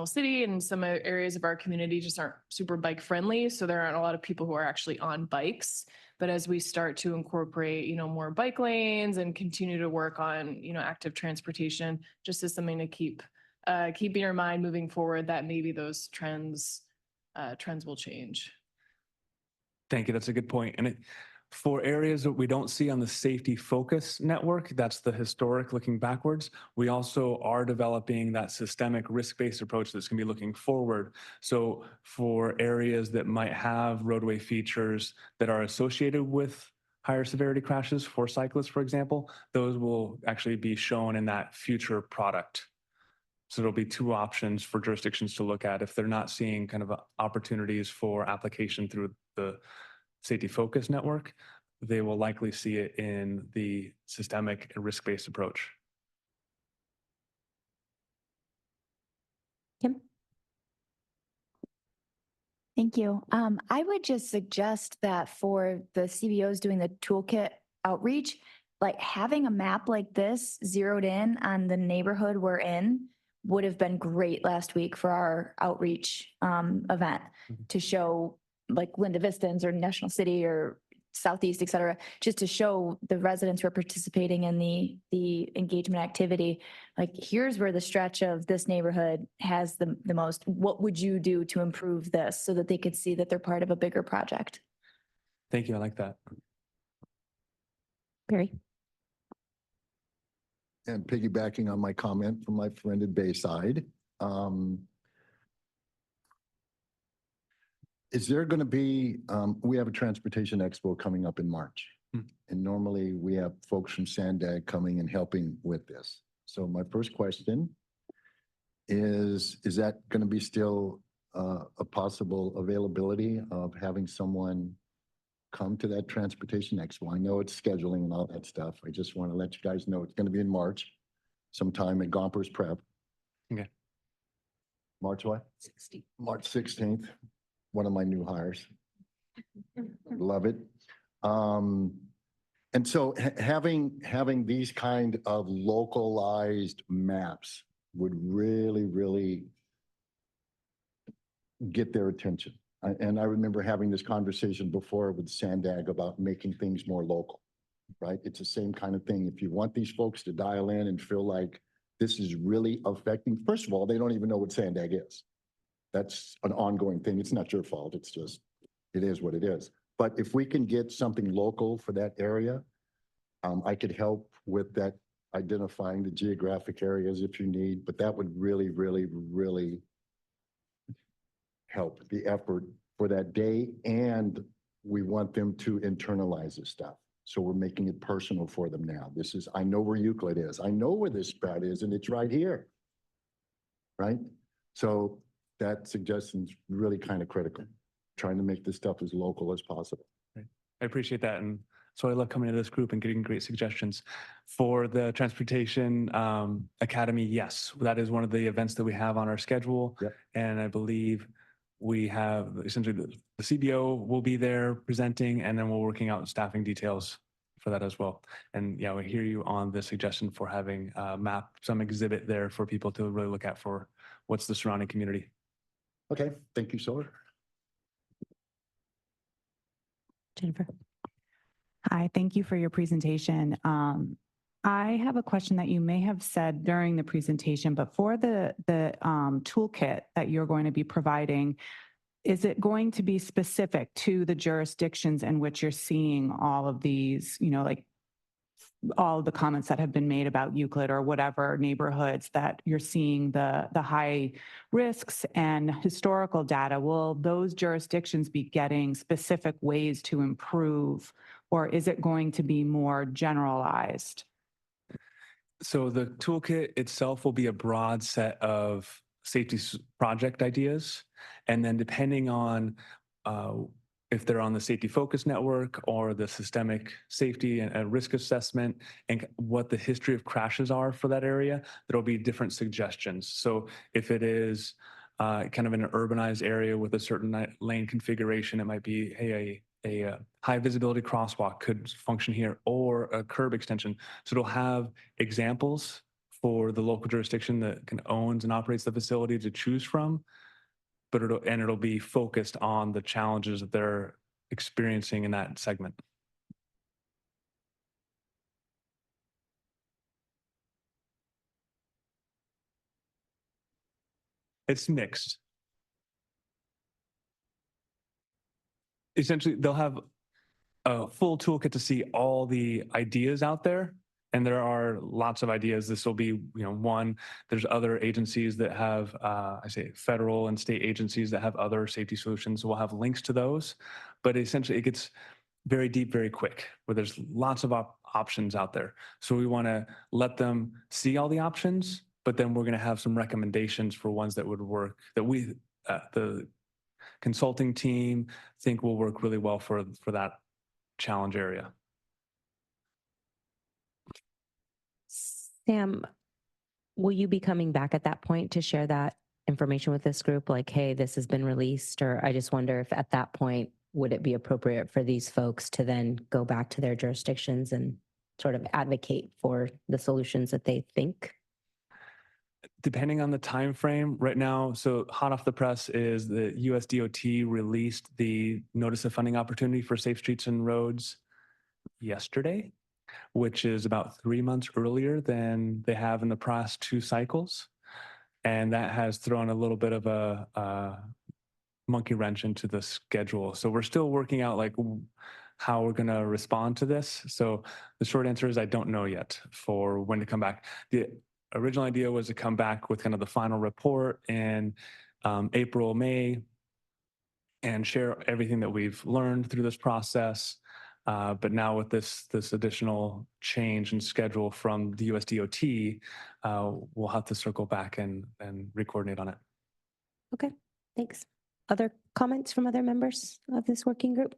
Speaker 10: City and some areas of our community just aren't super bike friendly. So there aren't a lot of people who are actually on bikes. But as we start to incorporate, more bike lanes and continue to work on, active transportation, just as something to keep in your mind moving forward, that maybe those trends will change.
Speaker 8: Thank you. That's a good point. And for areas that we don't see on the safety focus network, that's the historic looking backwards, we also are developing that systemic risk-based approach that's going to be looking forward. So for areas that might have roadway features that are associated with higher severity crashes for cyclists, for example, those will actually be shown in that future product. So there'll be 2 options for jurisdictions to look at if they're not seeing kind of opportunities for application through the safety focus network. They will likely see it in the systemic and risk-based approach.
Speaker 1: Kim?
Speaker 7: Thank you. I would just suggest that for the CBOs doing the toolkit outreach, like having a map like this zeroed in on the neighborhood we're in would have been great last week for our outreach event to show like Linda Vistans or National City or Southeast, et cetera, just to show the residents who are participating in the engagement activity, like here's where the stretch of this neighborhood has the most, what would you do to improve this so that they could see that they're part of a bigger project?
Speaker 8: Thank you. I like that.
Speaker 1: Barry?
Speaker 9: And piggybacking on my comment from my friend at Bayside, is there going to be, we have a transportation expo coming up in March. And normally we have folks from SANDAG coming and helping with this. So my first question is that going to be still a possible availability of having someone come to that transportation expo? I know it's scheduling and all that stuff. I just want to let you guys know it's going to be in March, sometime at Gompers Prep.
Speaker 8: Okay.
Speaker 9: March what? 16th. March 16th. One of my new hires. Love it. And so having these kind of localized maps would really get their attention. And I remember having this conversation before with SANDAG about making things more local, right? It's the same kind of thing. If you want these folks to dial in and feel like this is really affecting, first of all, they don't even know what SANDAG is. That's an ongoing thing. It's not your fault. It's just, it is what it is. But if we can get something local for that area, I could help with that, identifying the geographic areas if you need, but that would really help the effort for that day. And we want them to internalize this stuff. So we're making it personal for them now. This is, I know where Euclid is. I know where this sprout is, and it's right here. Right? So that suggestion's really kind of critical, trying to make this stuff as local as possible.
Speaker 8: Right. I appreciate that. And so I love coming to this group and getting great suggestions. For the Transportation Academy, yes, that is one of the events that we have on our schedule.
Speaker 9: Yep.
Speaker 8: And I believe we have essentially the CBO will be there presenting, and then we're working out staffing details for that as well. And yeah, we hear you on the suggestion for having a map, some exhibit there for people to really look at for what's the surrounding community.
Speaker 9: Okay, thank you, Solar.
Speaker 1: Jennifer?
Speaker 11: Hi, thank you for your presentation. I have a question that you may have said during the presentation, but for the toolkit that you're going to be providing, is it going to be specific to the jurisdictions in which you're seeing all of these, you know, like all of the comments that have been made about Euclid or whatever neighborhoods that you're seeing the high risks and historical data? Will those jurisdictions be getting specific ways to improve, or is it going to be more generalized?
Speaker 8: So the toolkit itself will be a broad set of safety project ideas. And then depending on if they're on the safety focus network or the systemic safety and risk assessment and what the history of crashes are for that area, there'll be different suggestions. So if it is kind of in an urbanized area with a certain lane configuration, it might be, hey, a high visibility crosswalk could function here, or a curb extension. So it'll have examples for the local jurisdiction that owns and operates the facility to choose from, but it'll be focused on the challenges that they're experiencing in that segment. It's mixed. Essentially, they'll have a full toolkit to see all the ideas out there. And there are lots of ideas. This will be, one. There's other agencies that have, federal and state agencies that have other safety solutions. We'll have links to those, but essentially it gets very deep, very quick, where there's lots of options out there. So we want to let them see all the options, but then we're going to have some recommendations for ones that would work, that we, the consulting team, think will work really well for that challenge area.
Speaker 1: Sam, will you be coming back at that point to share that information with this group, like, hey, this has been released? Or I just wonder if at that point, would it be appropriate for these folks to then go back to their jurisdictions and sort of advocate for the solutions that they think?
Speaker 8: Depending on the time frame right now, so hot off the press is the US DOT released the Notice of Funding Opportunity for Safe Streets and Roads yesterday, which is about 3 months earlier than they have in the past 2 cycles. And that has thrown a little bit of a monkey wrench into the schedule. So we're still working out like how we're going to respond to this. So the short answer is I don't know yet for when to come back. The original idea was to come back with kind of the final report in April, May, and share everything that we've learned through this process. But now with this additional change in schedule from the US DOT, we'll have to circle back and re-coordinate on it.
Speaker 1: Okay, thanks. Other comments from other members of this working group?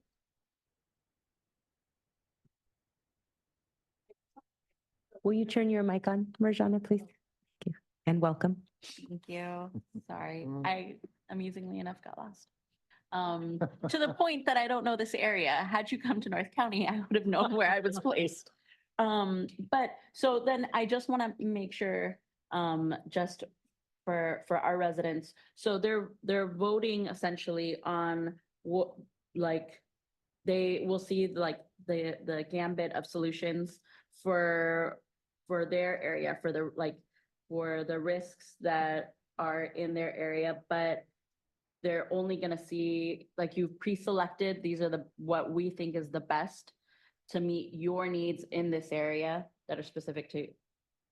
Speaker 1: Will you turn your mic on, Marjana, please? Thank you. And welcome.
Speaker 12: Thank you. Sorry, I amusingly enough got lost. To the point that I don't know this area. Had you come to North County, I would have known where I was placed. But so then I just want to make sure, just for our residents. So they're voting essentially on what, like, they will see like the gambit of solutions for their area, for the risks that are in their area, but they're only going to see, like, you've pre-selected, these are what we think is the best to meet your needs in this area that are specific to.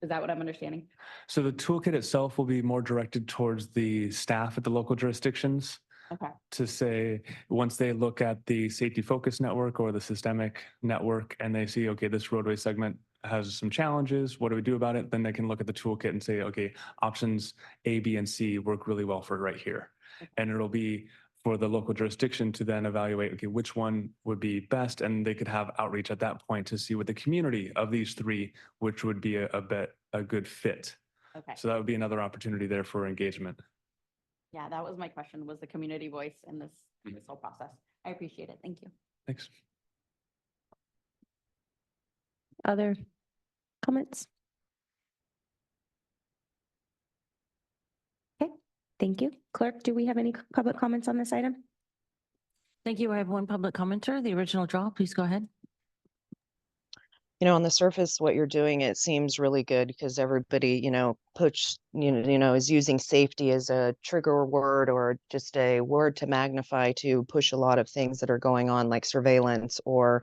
Speaker 12: Is that what I'm understanding?
Speaker 8: So the toolkit itself will be more directed towards the staff at the local jurisdictions.
Speaker 12: Okay.
Speaker 8: To say, once they look at the safety focus network or the systemic network and they see, okay, this roadway segment has some challenges, what do we do about it? Then they can look at the toolkit and say, okay, options A, B, and C work really well for right here. Okay. And it'll be for the local jurisdiction to then evaluate, okay, which one would be best? And they could have outreach at that point to see with the community of these 3, which would be a good fit.
Speaker 12: Okay.
Speaker 8: So that would be another opportunity there for engagement.
Speaker 12: Yeah, that was my question, was the community voice in this whole process. I appreciate it. Thank you.
Speaker 8: Thanks.
Speaker 1: Other comments? Okay, thank you. Clerk, do we have any public comments on this item?
Speaker 2: Thank you. I have one public commenter, the original draw. Please go ahead.
Speaker 6: You know, on the surface, what you're doing, it seems really good because everybody, is using safety as a trigger word or just a word to magnify to push a lot of things that are going on, like surveillance or,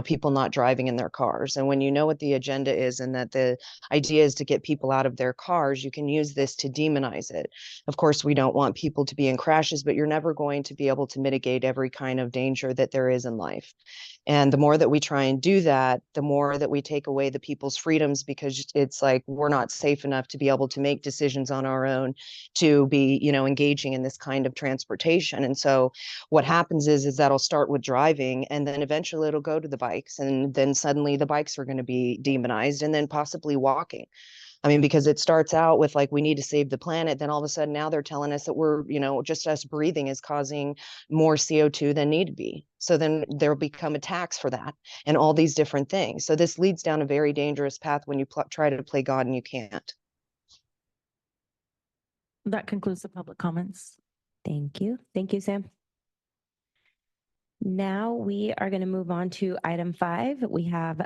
Speaker 6: people not driving in their cars. And when you know what the agenda is and that the idea is to get people out of their cars, you can use this to demonize it. Of course, we don't want people to be in crashes, but you're never going to be able to mitigate every kind of danger that there is in life. And the more that we try and do that, the more that we take away the people's freedoms, because it's like we're not safe enough to be able to make decisions on our own to be, engaging in this kind of transportation. And so what happens is that'll start with driving, and then eventually it'll go to the bikes, and then suddenly the bikes are going to be demonized, and then possibly walking. I mean, because it starts out with like, we need to save the planet. Then all of a sudden now they're telling us that we're, just us breathing is causing more CO2 than need to be. So then there'll become a tax for that and all these different things. So this leads down a very dangerous path when you try to play God and you can't.
Speaker 2: That concludes the public comments.
Speaker 1: Thank you. Thank you, Sam. Now we are going to move on to item 5. We have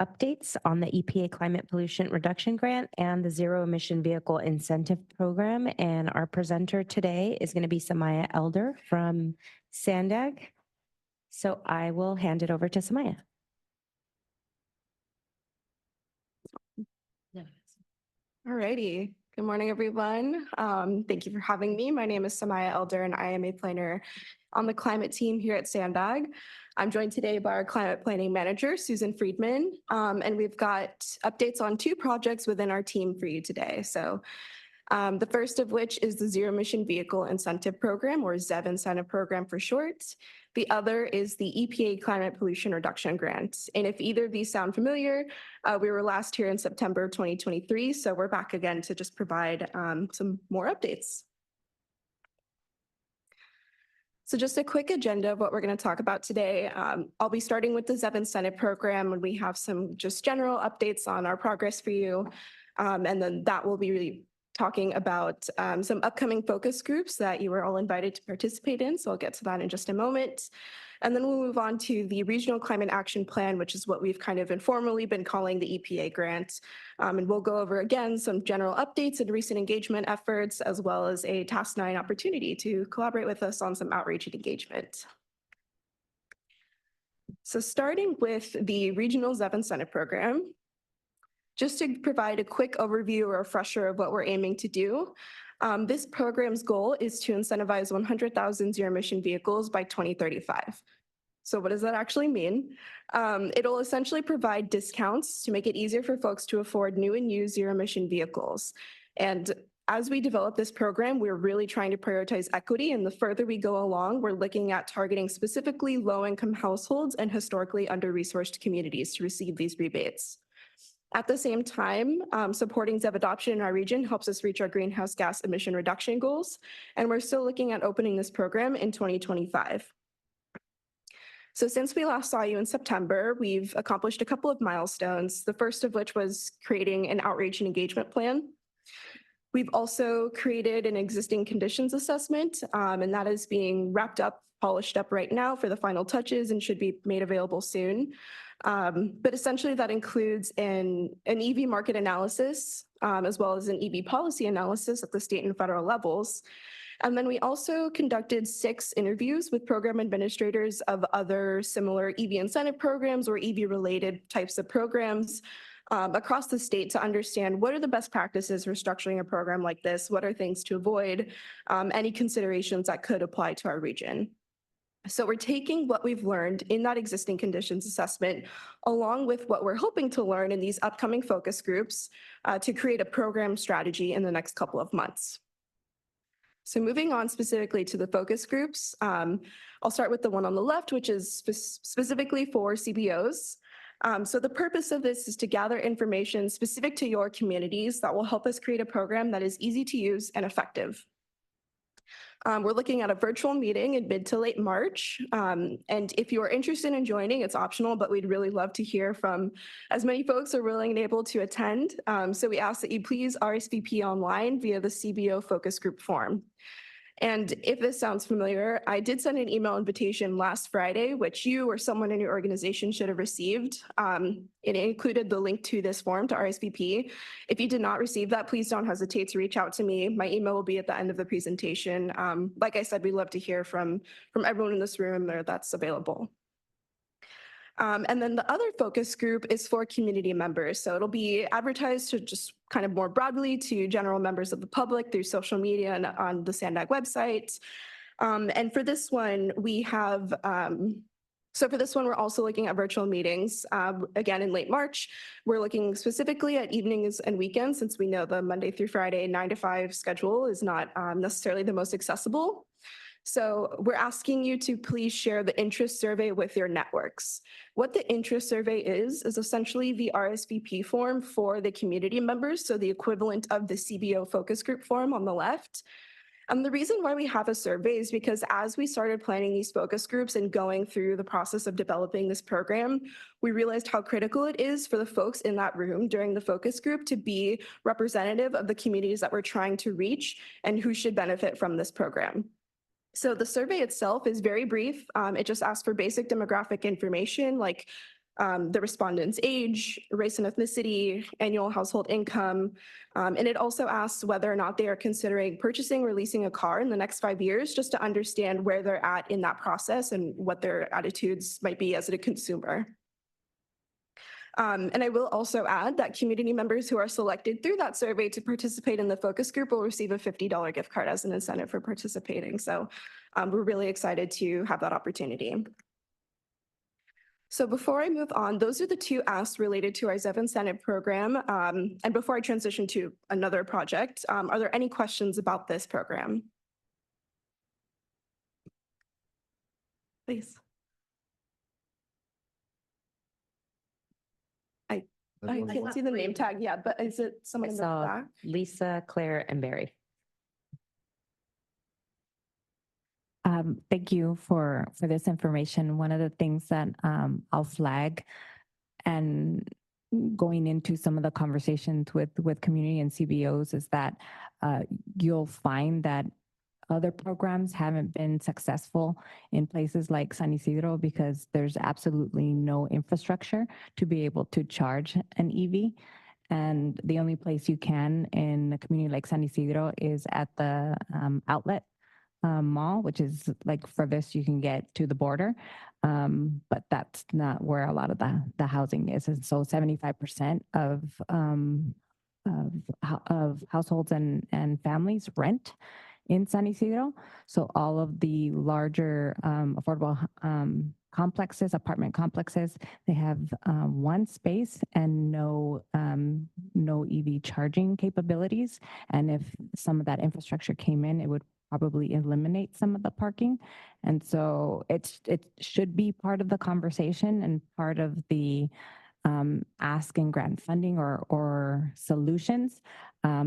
Speaker 1: updates on the EPA Climate Pollution Reduction Grant and the Zero Emission Vehicle Incentive Program. And our presenter today is going to be Samaya Elder from SANDAG. So I will hand it over to Samaya.
Speaker 13: All righty. Good morning, everyone. Thank you for having me. My name is Samaya Elder, and I am a planner on the climate team here at SANDAG. I'm joined today by our climate planning manager, Susan Friedman, and we've got updates on 2 projects within our team for you today. So The first of which is the Zero Emission Vehicle Incentive Program, or ZEV Incentive Program for short. The other is the EPA Climate Pollution Reduction Grant. And if either of these sound familiar, we were last here in September of 2023, so we're back again to just provide some more updates. So just a quick agenda of what we're going to talk about today. I'll be starting with the ZEV Incentive Program, and we have some just general updates on our progress for you. And then that will be really talking about some upcoming focus groups that you were all invited to participate in. So I'll get to that in just a moment. And then we'll move on to the Regional Climate Action Plan, which is what we've kind of informally been calling the EPA grant. And we'll go over again some general updates and recent engagement efforts, as well as a Task 9 opportunity to collaborate with us on some outreach and engagement. So starting with the Regional ZEV Incentive Program, just to provide a quick overview or refresher of what we're aiming to do, this program's goal is to incentivize 100,000 zero-emission vehicles by 2035. So what does that actually mean? It'll essentially provide discounts to make it easier for folks to afford new and used zero-emission vehicles. And as we develop this program, we're really trying to prioritize equity, and the further we go along, we're looking at targeting specifically low-income households and historically under-resourced communities to receive these rebates. At the same time, supporting ZEV adoption in our region helps us reach our greenhouse gas emission reduction goals, and we're still looking at opening this program in 2025. So since we last saw you in September, we've accomplished a couple of milestones, the first of which was creating an outreach and engagement plan. We've also created an existing conditions assessment, and that is being wrapped up, polished up right now for the final touches and should be made available soon. But essentially that includes an EV market analysis, as well as an EV policy analysis at the state and federal levels. And then we also conducted 6 interviews with program administrators of other similar EV incentive programs or EV related types of programs across the state to understand what are the best practices for structuring a program like this, what are things to avoid, any considerations that could apply to our region. So we're taking what we've learned in that existing conditions assessment, along with what we're hoping to learn in these upcoming focus groups to create a program strategy in the next couple of months. So moving on specifically to the focus groups, I'll start with the one on the left, which is specifically for CBOs. So the purpose of this is to gather information specific to your communities that will help us create a program that is easy to use and effective. We're looking at a virtual meeting in mid to late March. And if you're interested in joining, it's optional, but we'd really love to hear from as many folks who are willing and able to attend. So we ask that you please RSVP online via the CBO focus group form. And if this sounds familiar, I did send an email invitation last Friday, which you or someone in your organization should have received. It included the link to this form to RSVP. If you did not receive that, please don't hesitate to reach out to me. My email will be at the end of the presentation. Like I said, we'd love to hear from everyone in this room that's available. And then the other focus group is for community members. So it'll be advertised to just kind of more broadly to general members of the public through social media and on the SANDAG website. And for this one, we have, so for this one, we're also looking at virtual meetings. Again, in late March, we're looking specifically at evenings and weekends, since we know the Monday through Friday 9 to 5 schedule is not necessarily the most accessible. So we're asking you to please share the interest survey with your networks. What the interest survey is essentially the RSVP form for the community members, so the equivalent of the CBO focus group form on the left. And the reason why we have a survey is because as we started planning these focus groups and going through the process of developing this program, we realized how critical it is for the folks in that room during the focus group to be representative of the communities that we're trying to reach and who should benefit from this program. So the survey itself is very brief. It just asks for basic demographic information like the respondent's age, race and ethnicity, annual household income. And it also asks whether or not they are considering purchasing or leasing a car in the next 5 years, just to understand where they're at in that process and what their attitudes might be as a consumer. And I will also add that community members who are selected through that survey to participate in the focus group will receive a $50 gift card as an incentive for participating. So we're really excited to have that opportunity. So before I move on, those are the two asks related to our Zev incentive program. And before I transition to another project, are there any questions about this program? Please. I can't see the name tag yet, but is it someone
Speaker 1: I
Speaker 13: in the
Speaker 1: saw
Speaker 13: back?
Speaker 1: Lisa, Claire, and Barry.
Speaker 14: Thank you for this information. One of the things that I'll flag and going into some of the conversations with community and CBOs is that you'll find that other programs haven't been successful in places like San Isidro because there's absolutely no infrastructure to be able to charge an EV. And the only place you can in a community like San Isidro is at the outlet mall, which is like furthest you can get to the border. But that's not where a lot of the housing is. And so 75% of households and families rent in San Isidro. So all of the larger affordable complexes, apartment complexes, they have one space and no EV charging capabilities. And if some of that infrastructure came in, it would probably eliminate some of the parking. And so it should be part of the conversation and part of the ask and grant funding or solutions.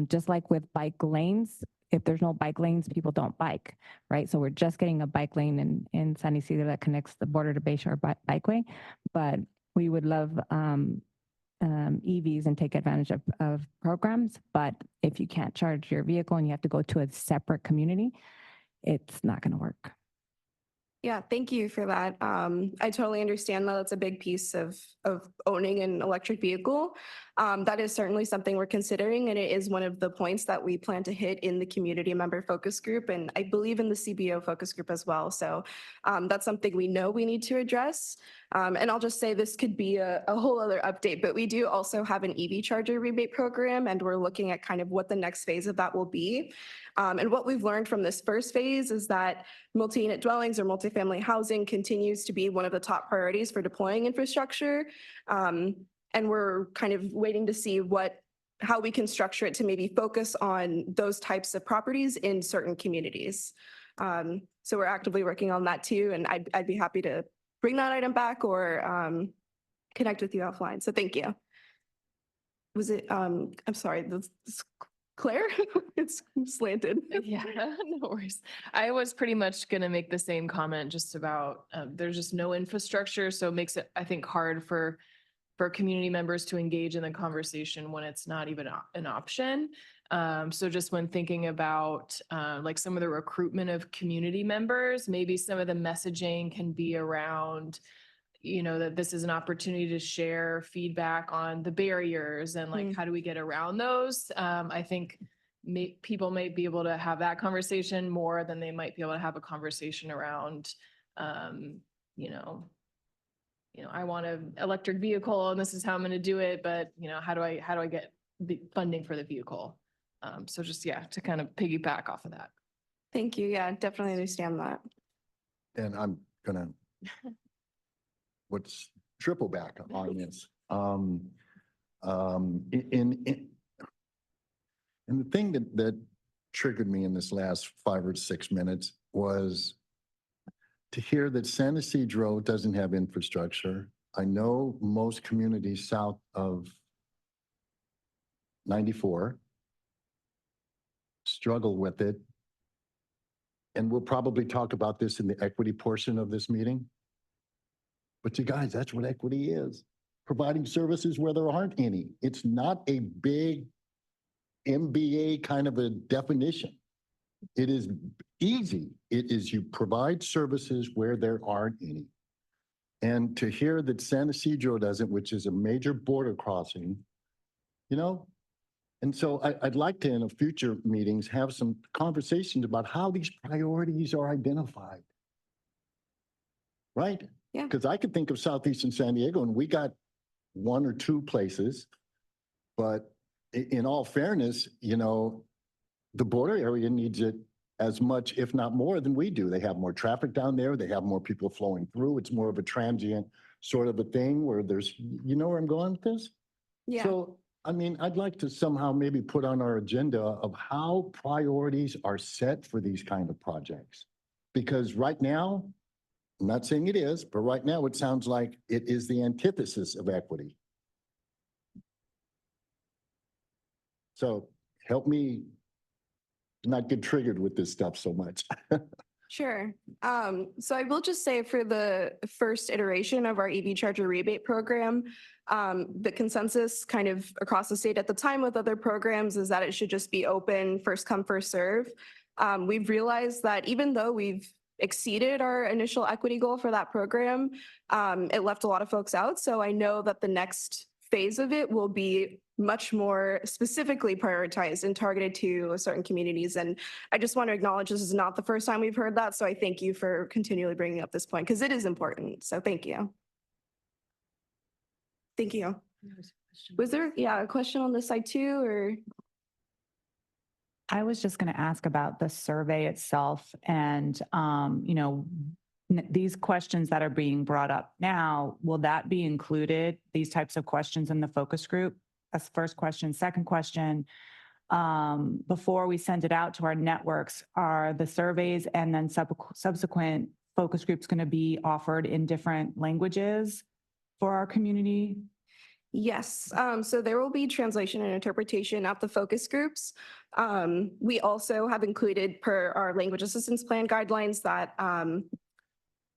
Speaker 14: Just like with bike lanes, if there's no bike lanes, people don't bike, right? So we're just getting a bike lane in San Isidro that connects the border to Bayshore Bikeway, but we would love EVs and take advantage of programs. But if you can't charge your vehicle and you have to go to a separate community, it's not going to work.
Speaker 13: Yeah, thank you for that. I totally understand that it's a big piece of owning an electric vehicle. That is certainly something we're considering, and it is one of the points that we plan to hit in the community member focus group, and I believe in the CBO focus group as well. So that's something we know we need to address. And I'll just say this could be a whole other update, but we do also have an EV charger rebate program, and we're looking at kind of what the next phase of that will be. And what we've learned from this first phase is that multi-unit dwellings or multifamily housing continues to be one of the top priorities for deploying infrastructure. And we're kind of waiting to see how we can structure it to maybe focus on those types of properties in certain communities. So we're actively working on that too, and I'd be happy to bring that item back or connect with you offline. So thank you. Was it, I'm sorry, this Claire? It's slanted.
Speaker 10: Yeah, no worries. I was pretty much going to make the same comment just about there's just no infrastructure. So it makes it, I think, hard for community members to engage in the conversation when it's not even an option. So just when thinking about like some of the recruitment of community members, maybe some of the messaging can be around, you know, that this is an opportunity to share feedback on the barriers and like, how do we get around those? I think people may be able to have that conversation more than they might be able to have a conversation around, you know, I want an electric vehicle and this is how I'm going to do it, but you know, how do I get the funding for the vehicle? So just, yeah, to kind of piggyback off of that.
Speaker 13: Thank you. Yeah, definitely understand that.
Speaker 9: And I'm gonna, what's triple back on this. And the thing that triggered me in this last 5 or 6 minutes was to hear that San Isidro doesn't have infrastructure. I know most communities south of 94 struggle with it. And we'll probably talk about this in the equity portion of this meeting. But you guys, that's what equity is. Providing services where there aren't any. It's not a big MBA kind of a definition. It is easy. It is you provide services where there aren't any. And to hear that San Isidro doesn't, which is a major border crossing, you know, and so I'd like to, in a future meetings, have some conversations about how these priorities are identified. Right?
Speaker 13: Yeah.
Speaker 9: Because I could think of Southeastern San Diego and we got 1 or 2 places, but in all fairness, you know, the border area needs it as much, if not more than we do. They have more traffic down there. They have more people flowing through. It's more of a transient sort of a thing where there's, you know where I'm going with this?
Speaker 13: Yeah.
Speaker 9: So, I mean, I'd like to somehow maybe put on our agenda of how priorities are set for these kind of projects. Because right now, I'm not saying it is, but right now it sounds like it is the antithesis of equity. So help me not get triggered with this stuff so much.
Speaker 13: Sure. So I will just say for the first iteration of our EV charger rebate program, the consensus kind of across the state at the time with other programs is that it should just be open, first come, first serve. We've realized that even though we've exceeded our initial equity goal for that program, it left a lot of folks out. So I know that the next phase of it will be much more specifically prioritized and targeted to certain communities. And I just want to acknowledge this is not the first time we've heard that. So I thank you for continually bringing up this point because it is important. So thank you. Thank you. Was there, a question on this side too, or?
Speaker 11: I was just going to ask about the survey itself and, these questions that are being brought up now, will that be included, these types of questions in the focus group? That's the first question. Second question, before we send it out to our networks, are the surveys and then subsequent focus groups going to be offered in different languages for our community?
Speaker 13: Yes, so there will be translation and interpretation at the focus groups. We also have included per our language assistance plan guidelines that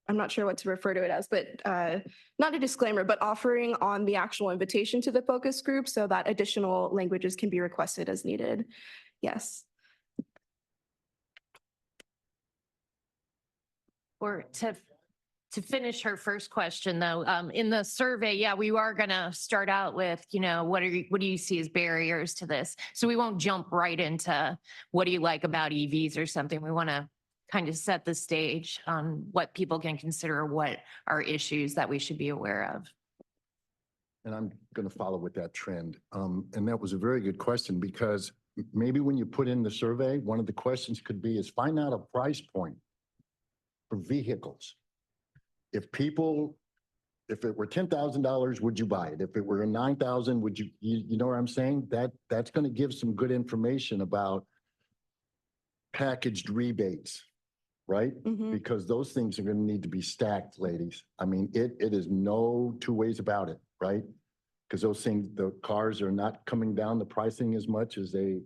Speaker 13: I'm not sure what to refer to it as, but not a disclaimer, but offering on the actual invitation to the focus group so that additional languages can be requested as needed. Yes.
Speaker 2: Or to finish her first question though, in the survey, we are gonna start out with, what do you see as barriers to this? So we won't jump right into what do you like about EVs or something. We wanna kind of set the stage on what people can consider, what are issues that we should be aware of.
Speaker 9: And I'm going to follow with that trend. And that was a very good question because maybe when you put in the survey, one of the questions could be is find out a price point for vehicles. If it were $10,000, would you buy it? If it were $9,000, would you know what I'm saying? That's going to give some good information about packaged rebates. Right?
Speaker 13: Mm-hmm.
Speaker 9: Because those things are going to need to be stacked, ladies. I mean, it is no two ways about it, right? Because those things, the cars are not coming down the pricing as much as they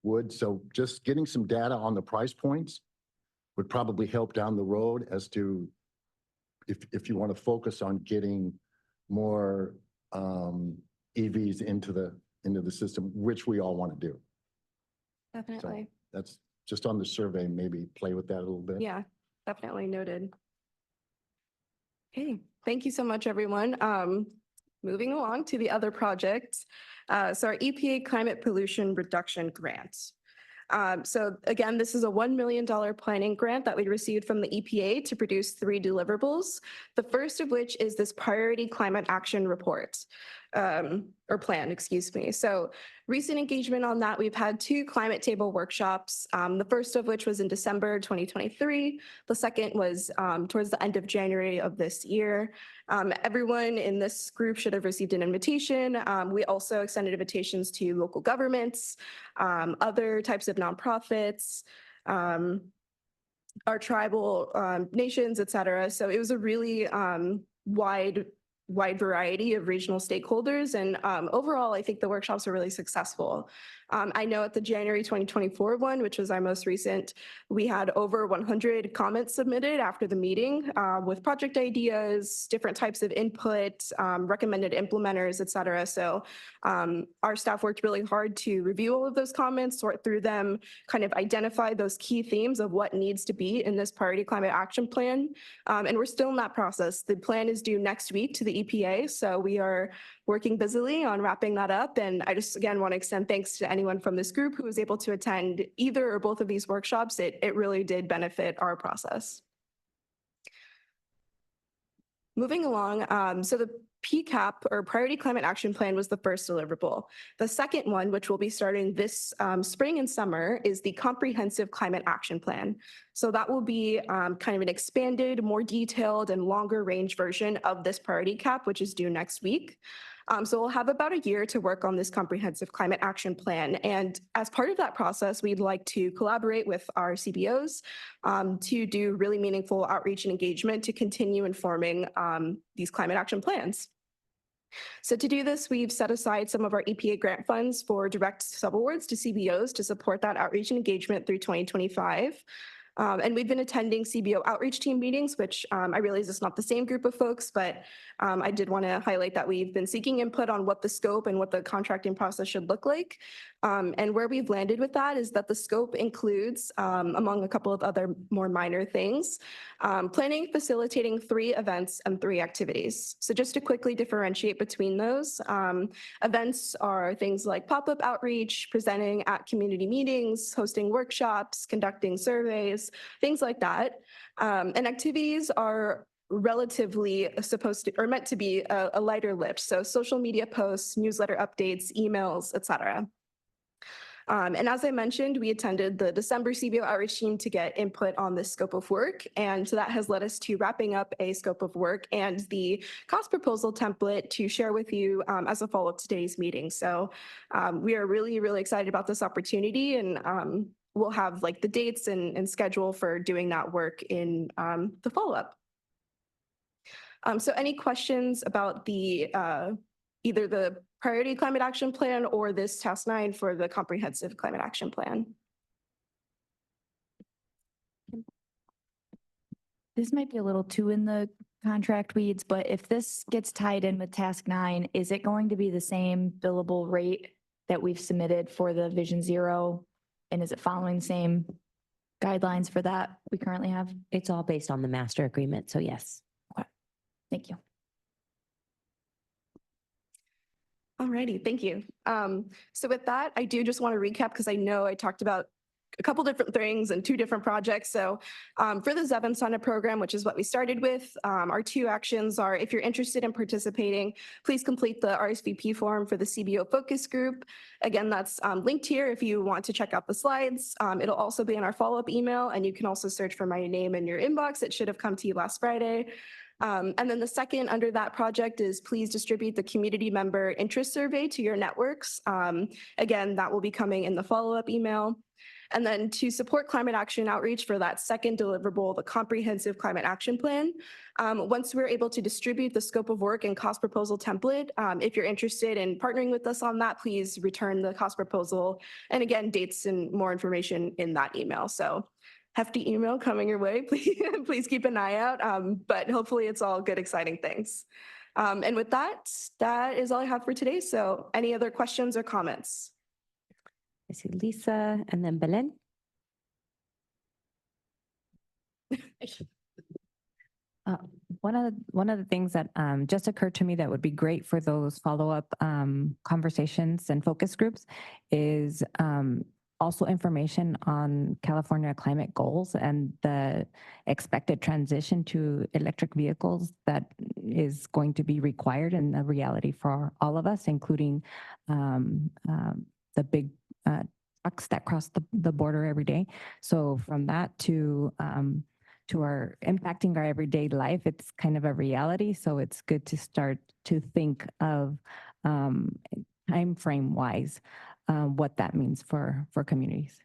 Speaker 9: would. So just getting some data on the price points would probably help down the road as to if you want to focus on getting more EVs into the system, which we all want to do.
Speaker 13: Definitely.
Speaker 9: So that's just on the survey, maybe play with that a little bit.
Speaker 13: Yeah, definitely noted. Okay, thank you so much, everyone. Moving along to the other project. So our EPA Climate Pollution Reduction Grant. So again, this is a $1 million planning grant that we received from the EPA to produce 3 deliverables. The first of which is this Priority Climate Action Report, or plan, excuse me. So recent engagement on that, we've had 2 climate table workshops, the first of which was in December 2023. The second was towards the end of January of this year. Everyone in this group should have received an invitation. We also extended invitations to local governments, other types of nonprofits, our tribal nations, et cetera. So it was a really wide variety of regional stakeholders. And overall, I think the workshops were really successful. I know at the January 2024 one, which was our most recent, we had over 100 comments submitted after the meeting with project ideas, different types of input, recommended implementers, et cetera. So our staff worked really hard to review all of those comments, sort through them, kind of identify those key themes of what needs to be in this Priority Climate Action Plan. And we're still in that process. The plan is due next week to the EPA. So we are working busily on wrapping that up. And I just, again, want to extend thanks to anyone from this group who was able to attend either or both of these workshops. It really did benefit our process. Moving along, so the PCAP, or Priority Climate Action Plan, was the first deliverable. The second one, which will be starting this spring and summer, is the Comprehensive Climate Action Plan. So that will be kind of an expanded, more detailed, and longer range version of this priority cap, which is due next week. So we'll have about a year to work on this comprehensive climate action plan. And as part of that process, we'd like to collaborate with our CBOs to do really meaningful outreach and engagement to continue informing these climate action plans. So to do this, we've set aside some of our EPA grant funds for direct subawards to CBOs to support that outreach and engagement through 2025. And we've been attending CBO outreach team meetings, which I realize is not the same group of folks, but I did want to highlight that we've been seeking input on what the scope and what the contracting process should look like. And where we've landed with that is that the scope includes, among a couple of other more minor things, planning, facilitating 3 events and 3 activities. So just to quickly differentiate between those, events are things like pop-up outreach, presenting at community meetings, hosting workshops, conducting surveys, things like that. And activities are relatively supposed to, or meant to be a lighter lift. So social media posts, newsletter updates, emails, etc. And as I mentioned, we attended the December CBO outreach team to get input on this scope of work. And so that has led us to wrapping up a scope of work and the cost proposal template to share with you as a follow-up to today's meeting. So we are really, really excited about this opportunity, and we'll have like the dates and schedule for doing that work in the follow-up. So any questions about the either the Priority Climate Action Plan or this Task 9 for the Comprehensive Climate Action Plan?
Speaker 7: This might be a little too in the contract weeds, but if this gets tied in with Task 9, is it going to be the same billable rate that we've submitted for the Vision Zero? And is it following the same guidelines for that we currently have?
Speaker 1: It's all based on the master agreement, so yes.
Speaker 7: Okay. Thank you.
Speaker 13: Alrighty, thank you. So with that, I do just want to recap because I know I talked about a couple different things and 2 different projects. So for the Zebin Sana program, which is what we started with, our 2 actions are, if you're interested in participating, please complete the RSVP form for the CBO focus group. Again, that's linked here if you want to check out the slides. It'll also be in our follow-up email, and you can also search for my name in your inbox. It should have come to you last Friday. And then the second under that project is please distribute the community member interest survey to your networks. Again, that will be coming in the follow-up email. And then to support climate action outreach for that second deliverable, the Comprehensive Climate Action Plan, once we're able to distribute the scope of work and cost proposal template, if you're interested in partnering with us on that, please return the cost proposal. And again, dates and more information in that email. So hefty email coming your way. Please keep an eye out, but hopefully it's all good, exciting things. And with that, that is all I have for today. So any other questions or comments?
Speaker 1: I see Lisa and then Belen.
Speaker 14: One of the things that just occurred to me that would be great for those follow-up conversations and focus groups is also information on California climate goals and the expected transition to electric vehicles that is going to be required and a reality for all of us, including the big trucks that cross the border every day. So from that to our impacting our everyday life, it's kind of a reality. So it's good to start to think of time frame wise what that means for communities.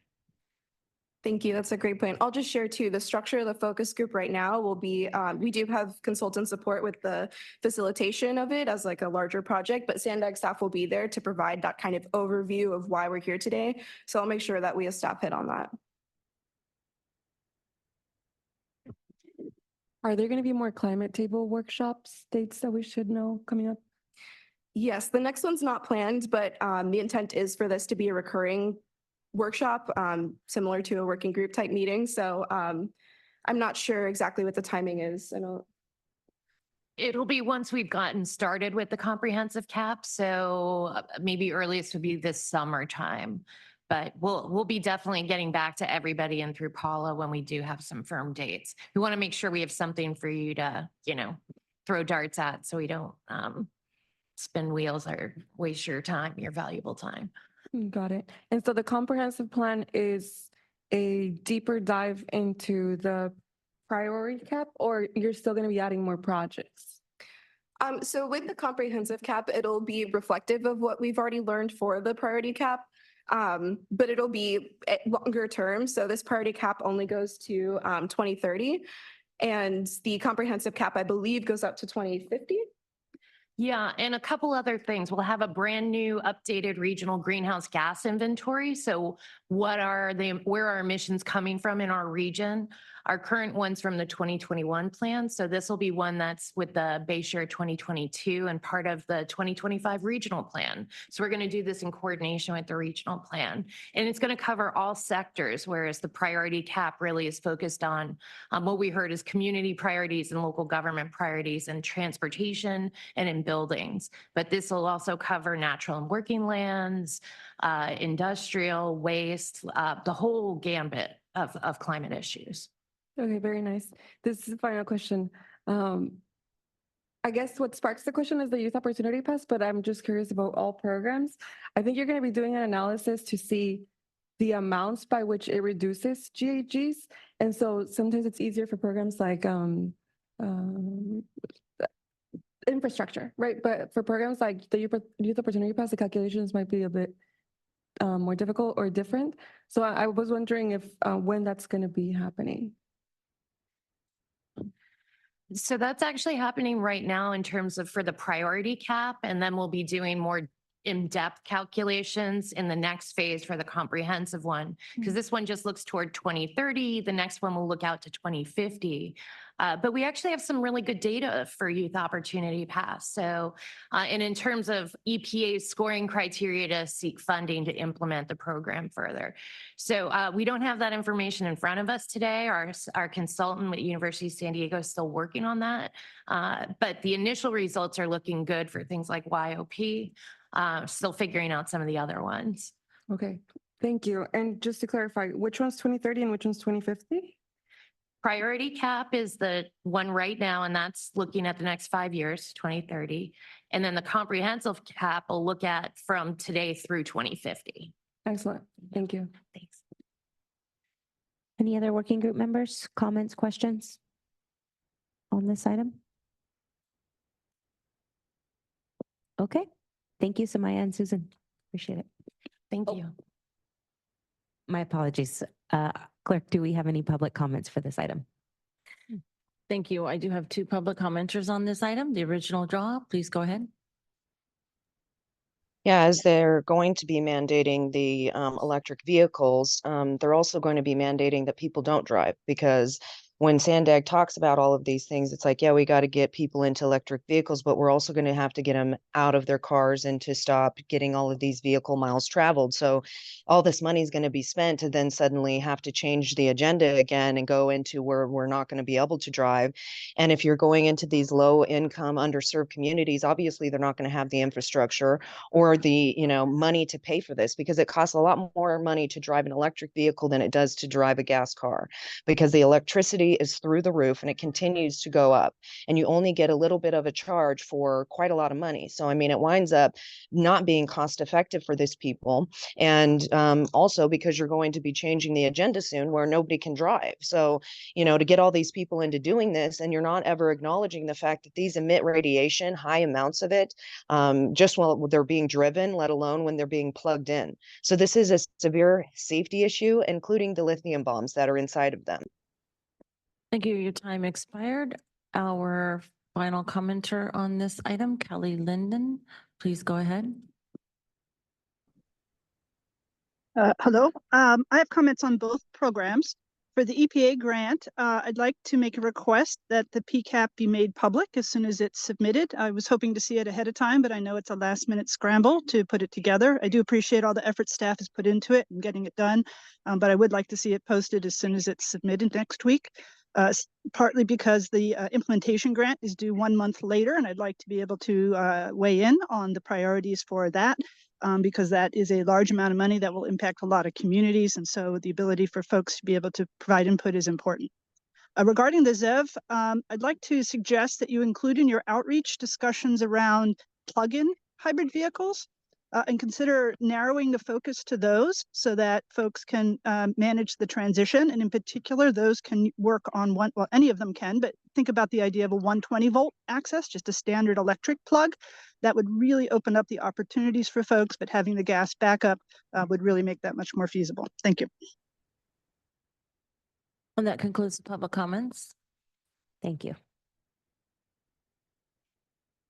Speaker 13: Thank you. That's a great point. I'll just share too, the structure of the focus group right now will be, we do have consultant support with the facilitation of it as like a larger project, but SANDAG staff will be there to provide that kind of overview of why we're here today. So I'll make sure that we as staff hit on that.
Speaker 15: Are there going to be more climate table workshops, dates that we should know coming up?
Speaker 13: Yes, the next one's not planned, but the intent is for this to be a recurring workshop, similar to a working group type meeting. So I'm not sure exactly what the timing is. I don't.
Speaker 4: It'll be once we've gotten started with the comprehensive cap. So maybe earliest would be this summertime. But we'll be definitely getting back to everybody and through Paula when we do have some firm dates. We want to make sure we have something for you to,
Speaker 16: throw darts at so we don't spin wheels or waste your time, your valuable time.
Speaker 15: Got it. And so the comprehensive plan is a deeper dive into the priority cap, or you're still going to be adding more projects?
Speaker 13: So with the comprehensive cap, it'll be reflective of what we've already learned for the priority cap, but it'll be longer term. So this priority cap only goes to 2030, and the comprehensive cap, I believe, goes up to 2050.
Speaker 16: Yeah, and a couple other things. We'll have a brand new updated regional greenhouse gas inventory. So where are emissions coming from in our region? Our current one's from the 2021 plan. So this will be one that's with the Bayshore 2022 and part of the 2025 regional plan. So we're going to do this in coordination with the regional plan. And it's going to cover all sectors, whereas the priority cap really is focused on what we heard is community priorities and local government priorities and transportation and in buildings. But this will also cover natural and working lands, industrial waste, the whole gambit of climate issues.
Speaker 15: Okay, very nice. This is the final question. I guess what sparks the question is the Youth Opportunity Pass, but I'm just curious about all programs. I think you're going to be doing an analysis to see the amounts by which it reduces GHGs. And so sometimes it's easier for programs like infrastructure, right? But for programs like the Youth Opportunity Pass, the calculations might be a bit more difficult or different. So I was wondering if when that's going to be happening.
Speaker 16: So that's actually happening right now in terms of for the priority cap, and then we'll be doing more in-depth calculations in the next phase for the comprehensive one, because this one just looks toward 2030. The next one will look out to 2050. But we actually have some really good data for Youth Opportunity Pass. So, and in terms of EPA's scoring criteria to seek funding to implement the program further. So we don't have that information in front of us today. Our consultant at University of San Diego is still working on that. But the initial results are looking good for things like YOP, still figuring out some of the other ones.
Speaker 15: Okay, thank you. And just to clarify, which one's 2030 and which one's 2050?
Speaker 16: Priority cap is the one right now, and that's looking at the next 5 years, 2030. And then the comprehensive cap will look at from today through 2050.
Speaker 15: Excellent. Thank you.
Speaker 16: Thanks.
Speaker 1: Any other working group members, comments, questions on this item? Okay. Thank you, Samaya and Susan. Appreciate it.
Speaker 16: Thank you.
Speaker 1: My apologies. Clerk, do we have any public comments for this item?
Speaker 2: Thank you. I do have 2 public commenters on this item. The original draw, please go ahead.
Speaker 6: Yeah, as they're going to be mandating the electric vehicles, they're also going to be mandating that people don't drive, because when SANDAG talks about all of these things, it's like, yeah, we got to get people into electric vehicles, but we're also going to have to get them out of their cars and to stop getting all of these vehicle miles traveled. So all this money is going to be spent to then suddenly have to change the agenda again and go into where we're not going to be able to drive. And if you're going into these low income, underserved communities, obviously they're not going to have the infrastructure or the, money to pay for this, because it costs a lot more money to drive an electric vehicle than it does to drive a gas car, because the electricity is through the roof and it continues to go up, and you only get a little bit of a charge for quite a lot of money. So, I mean, it winds up not being cost effective for these people. And also because you're going to be changing the agenda soon where nobody can drive. So, to get all these people into doing this, and you're not ever acknowledging the fact that these emit radiation, high amounts of it, just while they're being driven, let alone when they're being plugged in. So this is a severe safety issue, including the lithium bombs that are inside of them.
Speaker 2: Thank you. Your time expired. Our final commenter on this item, Kelly Linden, please go ahead.
Speaker 17: Hello. I have comments on both programs. For the EPA grant, I'd like to make a request that the PCAP be made public as soon as it's submitted. I was hoping to see it ahead of time, but I know it's a last-minute scramble to put it together. I do appreciate all the effort staff has put into it and getting it done, but I would like to see it posted as soon as it's submitted next week. Partly because the implementation grant is due 1 month later, and I'd like to be able to weigh in on the priorities for that, because that is a large amount of money that will impact a lot of communities, and so the ability for folks to be able to provide input is important. Regarding the ZEV, I'd like to suggest that you include in your outreach discussions around plug-in hybrid vehicles and consider narrowing the focus to those so that folks can manage the transition. And in particular, those can work on one, well, any of them can, but think about the idea of a 120 volt access, just a standard electric plug. That would really open up the opportunities for folks, but having the gas backup would really make that much more feasible. Thank you.
Speaker 2: And that concludes the public comments.
Speaker 1: Thank you.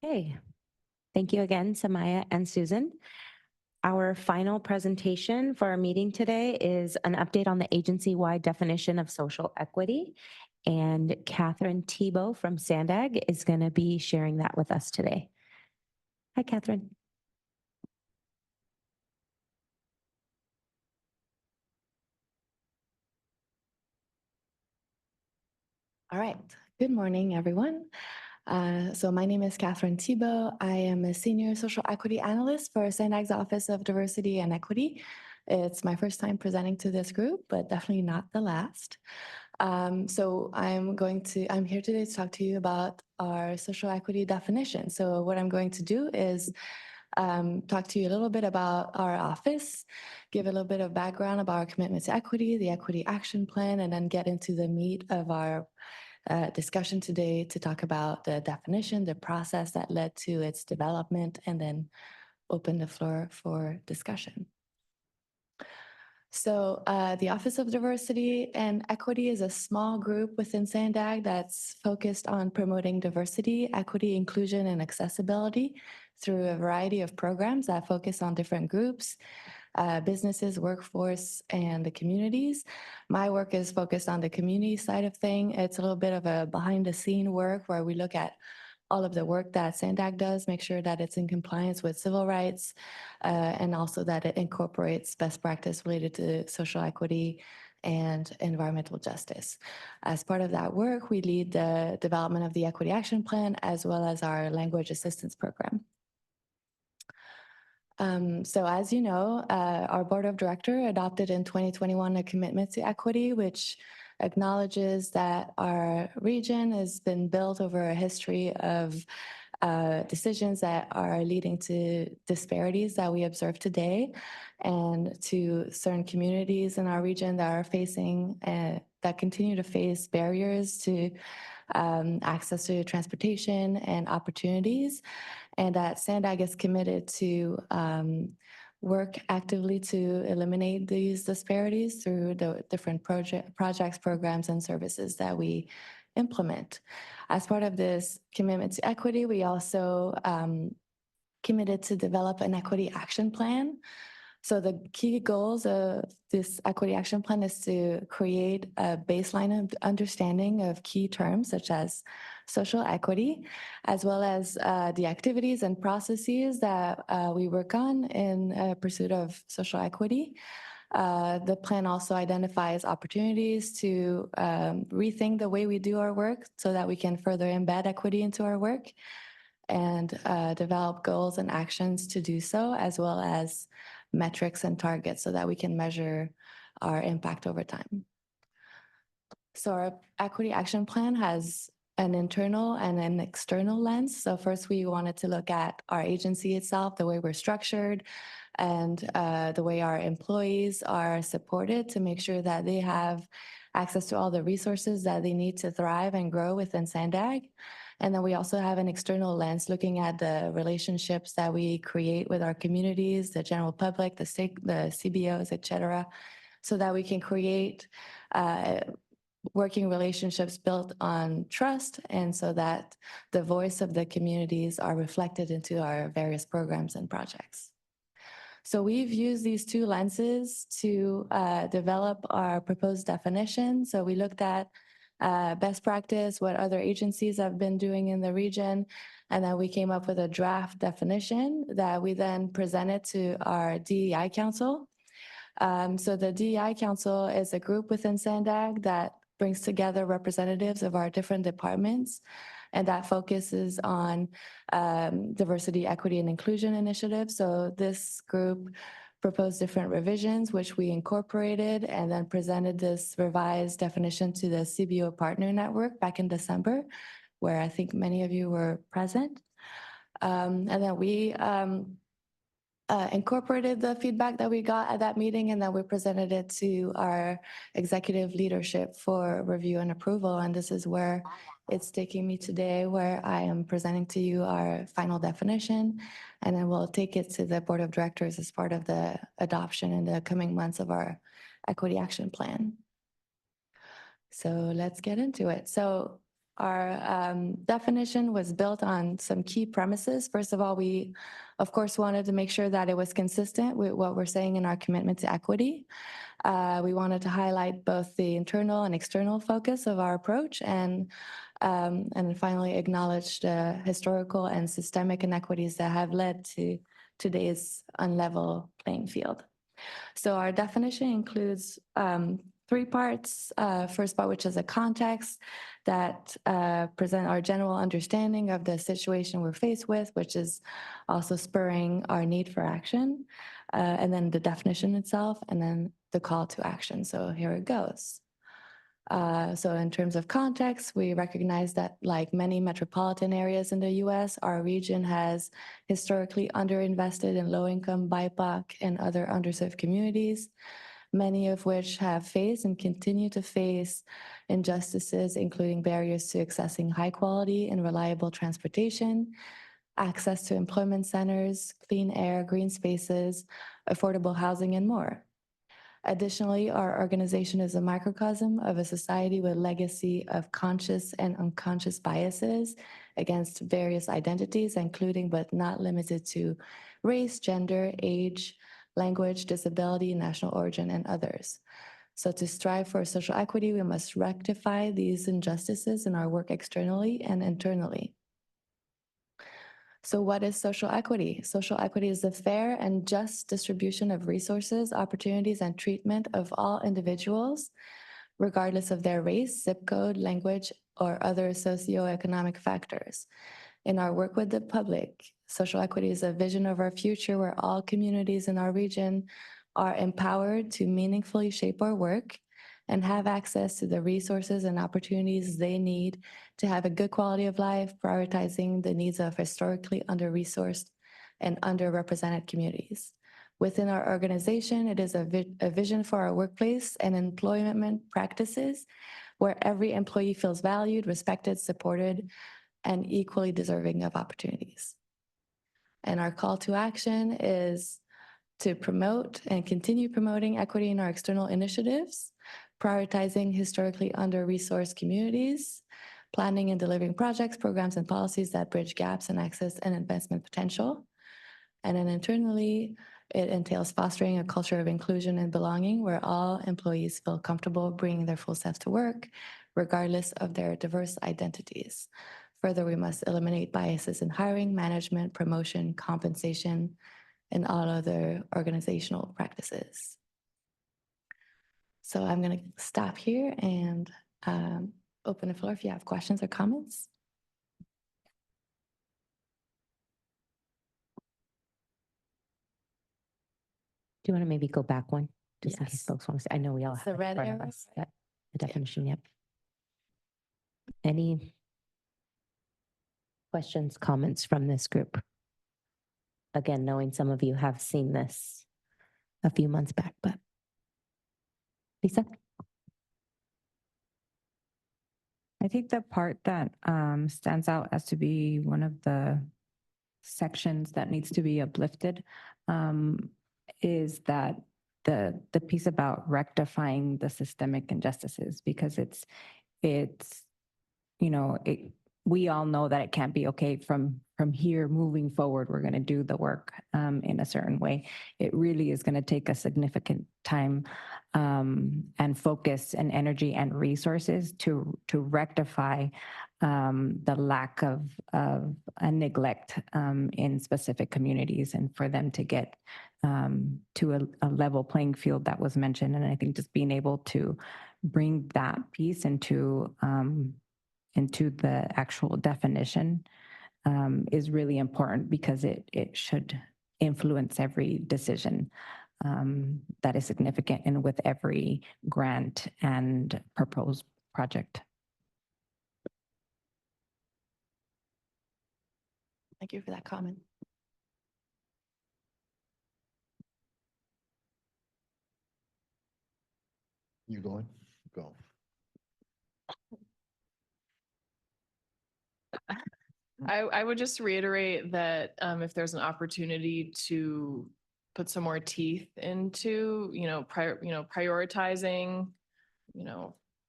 Speaker 1: Okay. Thank you again, Samaya and Susan. Our final presentation for our meeting today is an update on the agency-wide definition of social equity. And Catherine Tebow from SANDAG is going to be sharing that with us today. Hi, Catherine.
Speaker 18: All right. Good morning, everyone. So my name is Catherine Tebow. I am a senior social equity analyst for SANDAG's Office of Diversity and Equity. It's my first time presenting to this group, but definitely not the last. So I'm here today to talk to you about our social equity definition. So what I'm going to do is talk to you a little bit about our office, give a little bit of background about our commitment to equity, the Equity Action Plan, and then get into the meat of our discussion today to talk about the definition, the process that led to its development, and then open the floor for discussion. So the Office of Diversity and Equity is a small group within SANDAG that's focused on promoting diversity, equity, inclusion, and accessibility through a variety of programs that focus on different groups, businesses, workforce, and the communities. My work is focused on the community side of things. It's a little bit of a behind the scene work where we look at all of the work that SANDAG does, make sure that it's in compliance with civil rights, and also that it incorporates best practice related to social equity and environmental justice. As part of that work, we lead the development of the Equity Action Plan as well as our language assistance program. So as you know, our board of directors adopted in 2021 a commitment to equity, which acknowledges that our region has been built over a history of decisions that are leading to disparities that we observe today, and to certain communities in our region that are facing, that continue to face barriers to access to transportation and opportunities, and that SANDAG is committed to work actively to eliminate these disparities through the different projects, programs, and services that we implement. As part of this commitment to equity, we also committed to develop an equity action plan. So the key goals of this Equity Action Plan is to create a baseline of understanding of key terms such as social equity, as well as the activities and processes that we work on in pursuit of social equity. The plan also identifies opportunities to rethink the way we do our work so that we can further embed equity into our work, and develop goals and actions to do so, as well as metrics and targets so that we can measure our impact over time. So our Equity Action Plan has an internal and an external lens. So first we wanted to look at our agency itself, the way we're structured, and the way our employees are supported to make sure that they have access to all the resources that they need to thrive and grow within SANDAG. And then we also have an external lens looking at the relationships that we create with our communities, the general public, the CBOs, et cetera, so that we can create working relationships built on trust, and so that the voice of the communities are reflected into our various programs and projects. So we've used these two lenses to develop our proposed definition. So we looked at best practice, what other agencies have been doing in the region, and then we came up with a draft definition that we then presented to our DEI Council. So the DEI Council is a group within SANDAG that brings together representatives of our different departments, and that focuses on diversity, equity, and inclusion initiatives. So this group proposed different revisions, which we incorporated and then presented this revised definition to the CBO Partner Network back in December, where I think many of you were present. And then we incorporated the feedback that we got at that meeting, and then we presented it to our executive leadership for review and approval. And this is where it's taking me today, where I am presenting to you our final definition, and then we'll take it to the board of directors as part of the adoption in the coming months of our equity action plan. So let's get into it. So our definition was built on some key premises. First of all, we, of course, wanted to make sure that it was consistent with what we're saying in our commitment to equity. We wanted to highlight both the internal and external focus of our approach, and finally acknowledge the historical and systemic inequities that have led to today's unlevel playing field. So our definition includes three parts. First part, which is a context that present our general understanding of the situation we're faced with, which is also spurring our need for action, and then the definition itself, and then the call to action. So here it goes. So in terms of context, we recognize that like many metropolitan areas in the US, our region has historically underinvested in low-income, BIPOC, and other underserved communities, many of which have faced and continue to face injustices, including barriers to accessing high quality and reliable transportation, access to employment centers, clean air, green spaces, affordable housing, and more. Additionally, our organization is a microcosm of a society with a legacy of conscious and unconscious biases against various identities, including but not limited to race, gender, age, language, disability, national origin, and others. So to strive for social equity, we must rectify these injustices in our work externally and internally. So what is social equity? Social equity is the fair and just distribution of resources, opportunities, and treatment of all individuals, regardless of their race, zip code, language, or other socioeconomic factors. In our work with the public, social equity is a vision of our future where all communities in our region are empowered to meaningfully shape our work and have access to the resources and opportunities they need to have a good quality of life, prioritizing the needs of historically under-resourced and underrepresented communities. Within our organization, it is a vision for our workplace and employment practices where every employee feels valued, respected, supported, and equally deserving of opportunities. And our call to action is to promote and continue promoting equity in our external initiatives, prioritizing historically under-resourced communities, planning and delivering projects, programs, and policies that bridge gaps in access and investment potential. And then internally, it entails fostering a culture of inclusion and belonging where all employees feel comfortable bringing their full selves to work, regardless of their diverse identities. Further, we must eliminate biases in hiring, management, promotion, compensation, and all other organizational practices. So I'm going to stop here and open the floor if you have questions or comments.
Speaker 1: Do you want to maybe go back one? Just in
Speaker 18: Yes.
Speaker 1: case folks want to see. I know we all
Speaker 18: It's
Speaker 1: have
Speaker 18: the
Speaker 1: it in
Speaker 18: red
Speaker 1: front of
Speaker 18: arrow,
Speaker 1: us.
Speaker 18: right?
Speaker 1: Yep, the definition, yep. Any questions, comments from this group? Again, knowing some of you have seen this a few months back, but Lisa?
Speaker 14: I think the part that stands out as to be one of the sections that needs to be uplifted is that the piece about rectifying the systemic injustices, because we all know that it can't be okay from here moving forward. We're going to do the work in a certain way. It really is going to take a significant time and focus and energy and resources to rectify the lack of and neglect in specific communities, and for them to get to a level playing field that was mentioned. And I think just being able to bring that piece into the actual definition is really important, because it should influence every decision that is significant and with every grant and proposed project.
Speaker 18: Thank you for that comment.
Speaker 9: You going? Go.
Speaker 10: I would just reiterate that if there's an opportunity to put some more teeth into, prioritizing,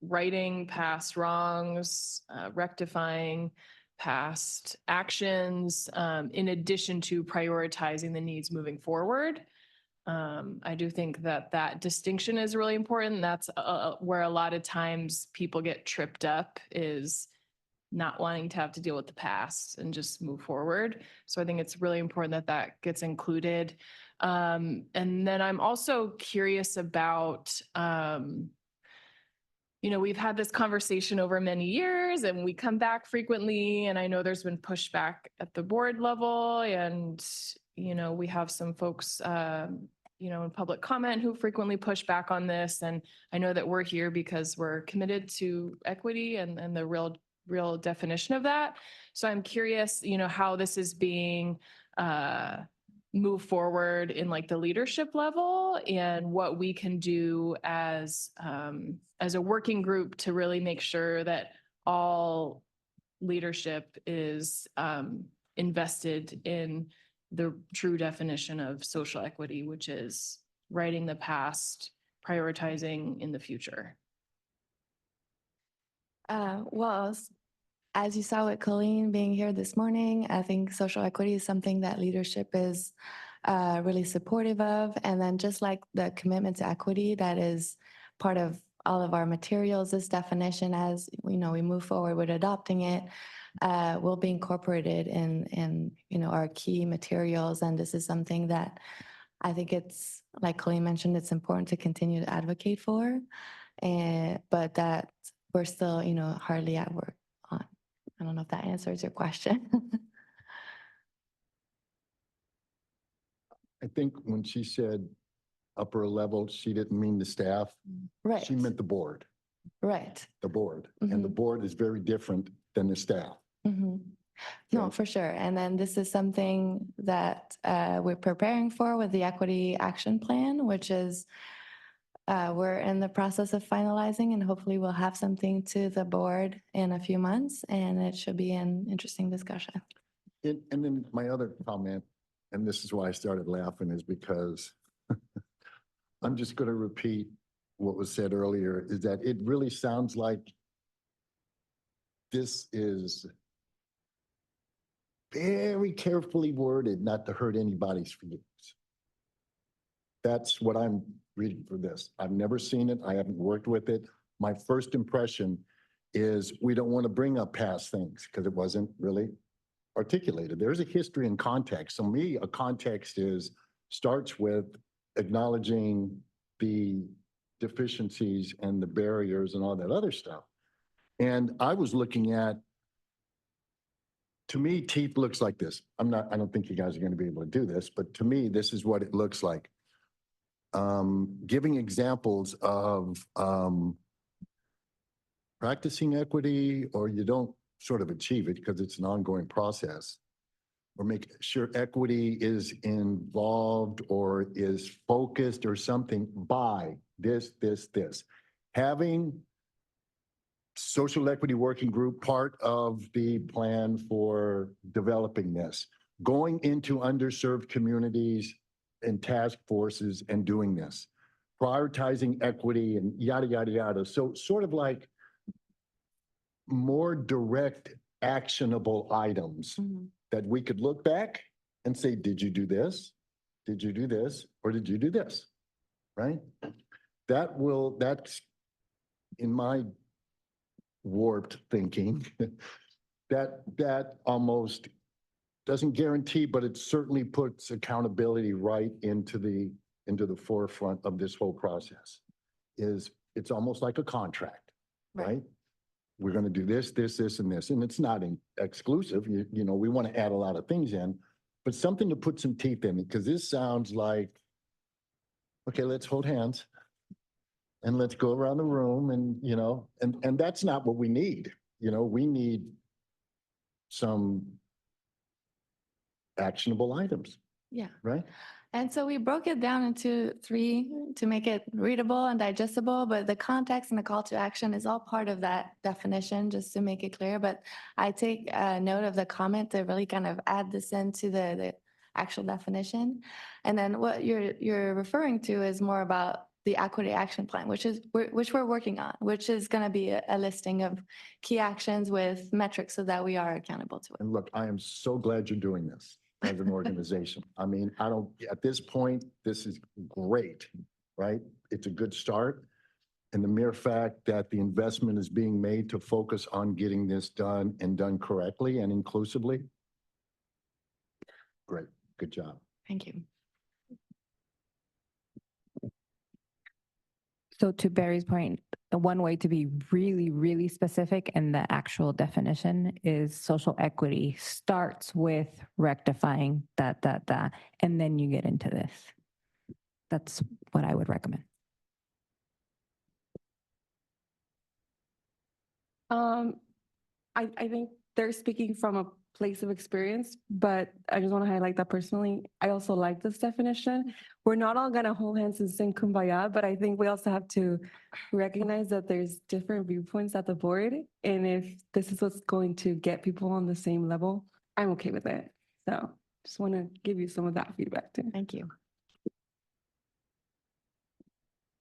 Speaker 10: righting past wrongs, rectifying past actions, in addition to prioritizing the needs moving forward. I do think that that distinction is really important. That's where a lot of times people get tripped up, is not wanting to have to deal with the past and just move forward. So I think it's really important that that gets included. And then I'm also curious about, we've had this conversation over many years and we come back frequently, and I know there's been pushback at the board level, and, we have some folks, in public comment who frequently push back on this. And I know that we're here because we're committed to equity and the real definition of that. So I'm curious, how this is being moved forward in like the leadership level, and what we can do as a working group to really make sure that all leadership is invested in the true definition of social equity, which is writing the past, prioritizing in the future.
Speaker 18: Well, as you saw with Colleen being here this morning, I think social equity is something that leadership is really supportive of. And then just like the commitment to equity, that is part of all of our materials, this definition, as we move forward with adopting it, will be incorporated in our key materials. And this is something that I think it's, like Colleen mentioned, it's important to continue to advocate for, but that we're still, hardly at work on. I don't know if that answers your question.
Speaker 9: I think when she said upper level, she didn't mean the staff.
Speaker 18: Right.
Speaker 9: She meant the board.
Speaker 18: Right.
Speaker 9: The board. And the board is very different than the staff.
Speaker 18: No, for sure. And then this is something that we're preparing for with the Equity Action Plan, which is we're in the process of finalizing, and hopefully we'll have something to the board in a few months, and it should be an interesting discussion.
Speaker 9: And then my other comment, and this is why I started laughing, is because I'm just going to repeat what was said earlier, is that it really sounds like this is very carefully worded not to hurt anybody's feelings. That's what I'm reading for this. I've never seen it. I haven't worked with it. My first impression is we don't want to bring up past things because it wasn't really articulated. There's a history and context. So me, a context starts with acknowledging the deficiencies and the barriers and all that other stuff. And I was looking at, to me, teeth looks like this. I don't think you guys are going to be able to do this, but to me, this is what it looks like. Giving examples of practicing equity, or you don't sort of achieve it because it's an ongoing process, or make sure equity is involved or is focused or something by this. Having social equity working group part of the plan for developing this, going into underserved communities and task forces and doing this, prioritizing equity and yada, yada, yada. So sort of like more direct, actionable items that we could look back and say, did you do this? Did you do this? Or did you do this? Right? That's in my warped thinking, that almost doesn't guarantee, but it certainly puts accountability right into the forefront of this whole process. It's almost like a contract, right? We're going to do this, and this, and it's not exclusive. We want to add a lot of things in, but something to put some teeth in it, because this sounds like Okay, let's hold hands. And let's go around the room and, and that's not what we need. We need some actionable items,
Speaker 18: Yeah.
Speaker 9: right?
Speaker 18: And so we broke it down into 3 to make it readable and digestible, but the context and the call to action is all part of that definition, just to make it clear. But I take note of the comment to really kind of add this into the actual definition. And then what you're referring to is more about the equity action plan, which we're working on, which is going to be a listing of key actions with metrics so that we are accountable to it.
Speaker 9: And look, I am so glad you're doing this as an organization. I mean, at this point, this is great, right? It's a good start. And the mere fact that the investment is being made to focus on getting this done and done correctly and inclusively. Great, good job.
Speaker 18: Thank you.
Speaker 14: So to Barry's point, the one way to be really, really specific in the actual definition is social equity starts with rectifying that, and then you get into this. That's what I would recommend.
Speaker 15: I think they're speaking from a place of experience, but I just want to highlight that personally. I also like this definition. We're not all gonna hold hands and sing Kumbaya, but I think we also have to recognize that there's different viewpoints at the board. And if this is what's going to get people on the same level, I'm okay with it. So just want to give you some of that feedback too.
Speaker 18: Thank you.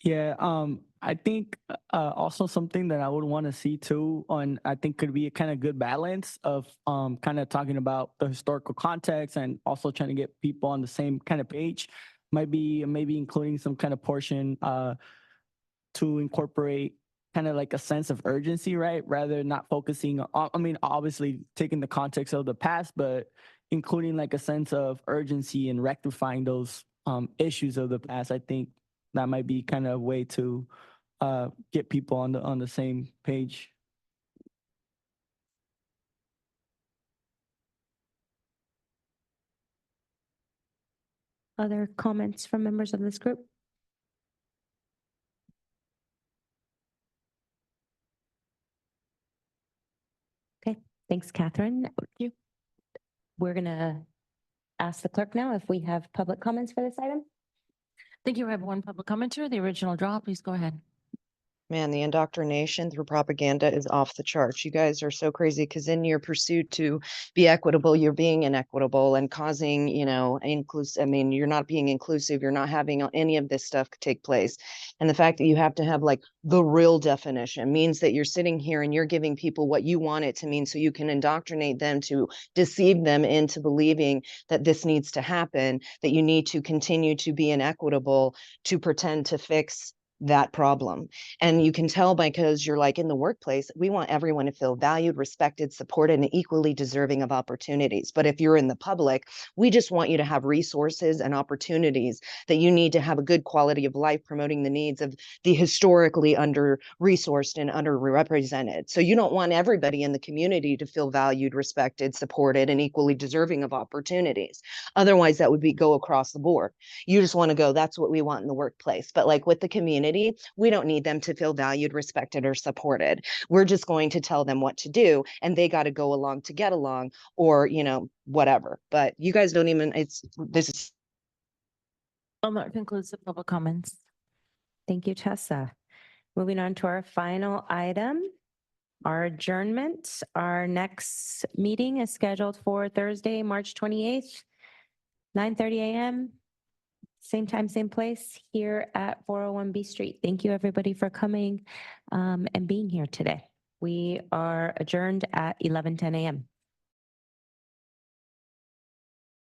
Speaker 19: Yeah, I think also something that I would want to see too I think could be a kind of good balance of kind of talking about the historical context and also trying to get people on the same kind of page. Might be maybe including some kind of portion to incorporate kind of like a sense of urgency, right? Rather not focusing on, I mean, obviously taking the context of the past, but including like a sense of urgency and rectifying those issues of the past. I think that might be kind of a way to get people on the same page.
Speaker 1: Other comments from members of this group? Okay, thanks, Catherine. Thank you. We're gonna ask the clerk now if we have public comments for this item.
Speaker 2: Thank you. I have one public commenter, the original draw. Please go ahead.
Speaker 6: Man, the indoctrination through propaganda is off the charts. You guys are so crazy because in your pursuit to be equitable, you're being inequitable and causing, inclusive. I mean, you're not being inclusive. You're not having any of this stuff take place. And the fact that you have to have like the real definition means that you're sitting here and you're giving people what you want it to mean so you can indoctrinate them to deceive them into believing that this needs to happen, that you need to continue to be inequitable to pretend to fix that problem. And you can tell because you're like in the workplace, we want everyone to feel valued, respected, supported, and equally deserving of opportunities. But if you're in the public, we just want you to have resources and opportunities that you need to have a good quality of life, promoting the needs of the historically under-resourced and underrepresented. So you don't want everybody in the community to feel valued, respected, supported, and equally deserving of opportunities. Otherwise, that would be go across the board. You just want to go, that's what we want in the workplace. But like with the community, we don't need them to feel valued, respected, or supported. We're just going to tell them what to do, and they got to go along to get along, or whatever. But you guys don't even. This is.
Speaker 2: Well, that concludes the public comments.
Speaker 1: Thank you, Tessa. Moving on to our final item, our adjournment. Our next meeting is scheduled for Thursday, March 28th, 9:30 a.m. Same time, same place here at 401 B Street. Thank you, everybody, for coming and being here today. We are adjourned at 11:10 a.m.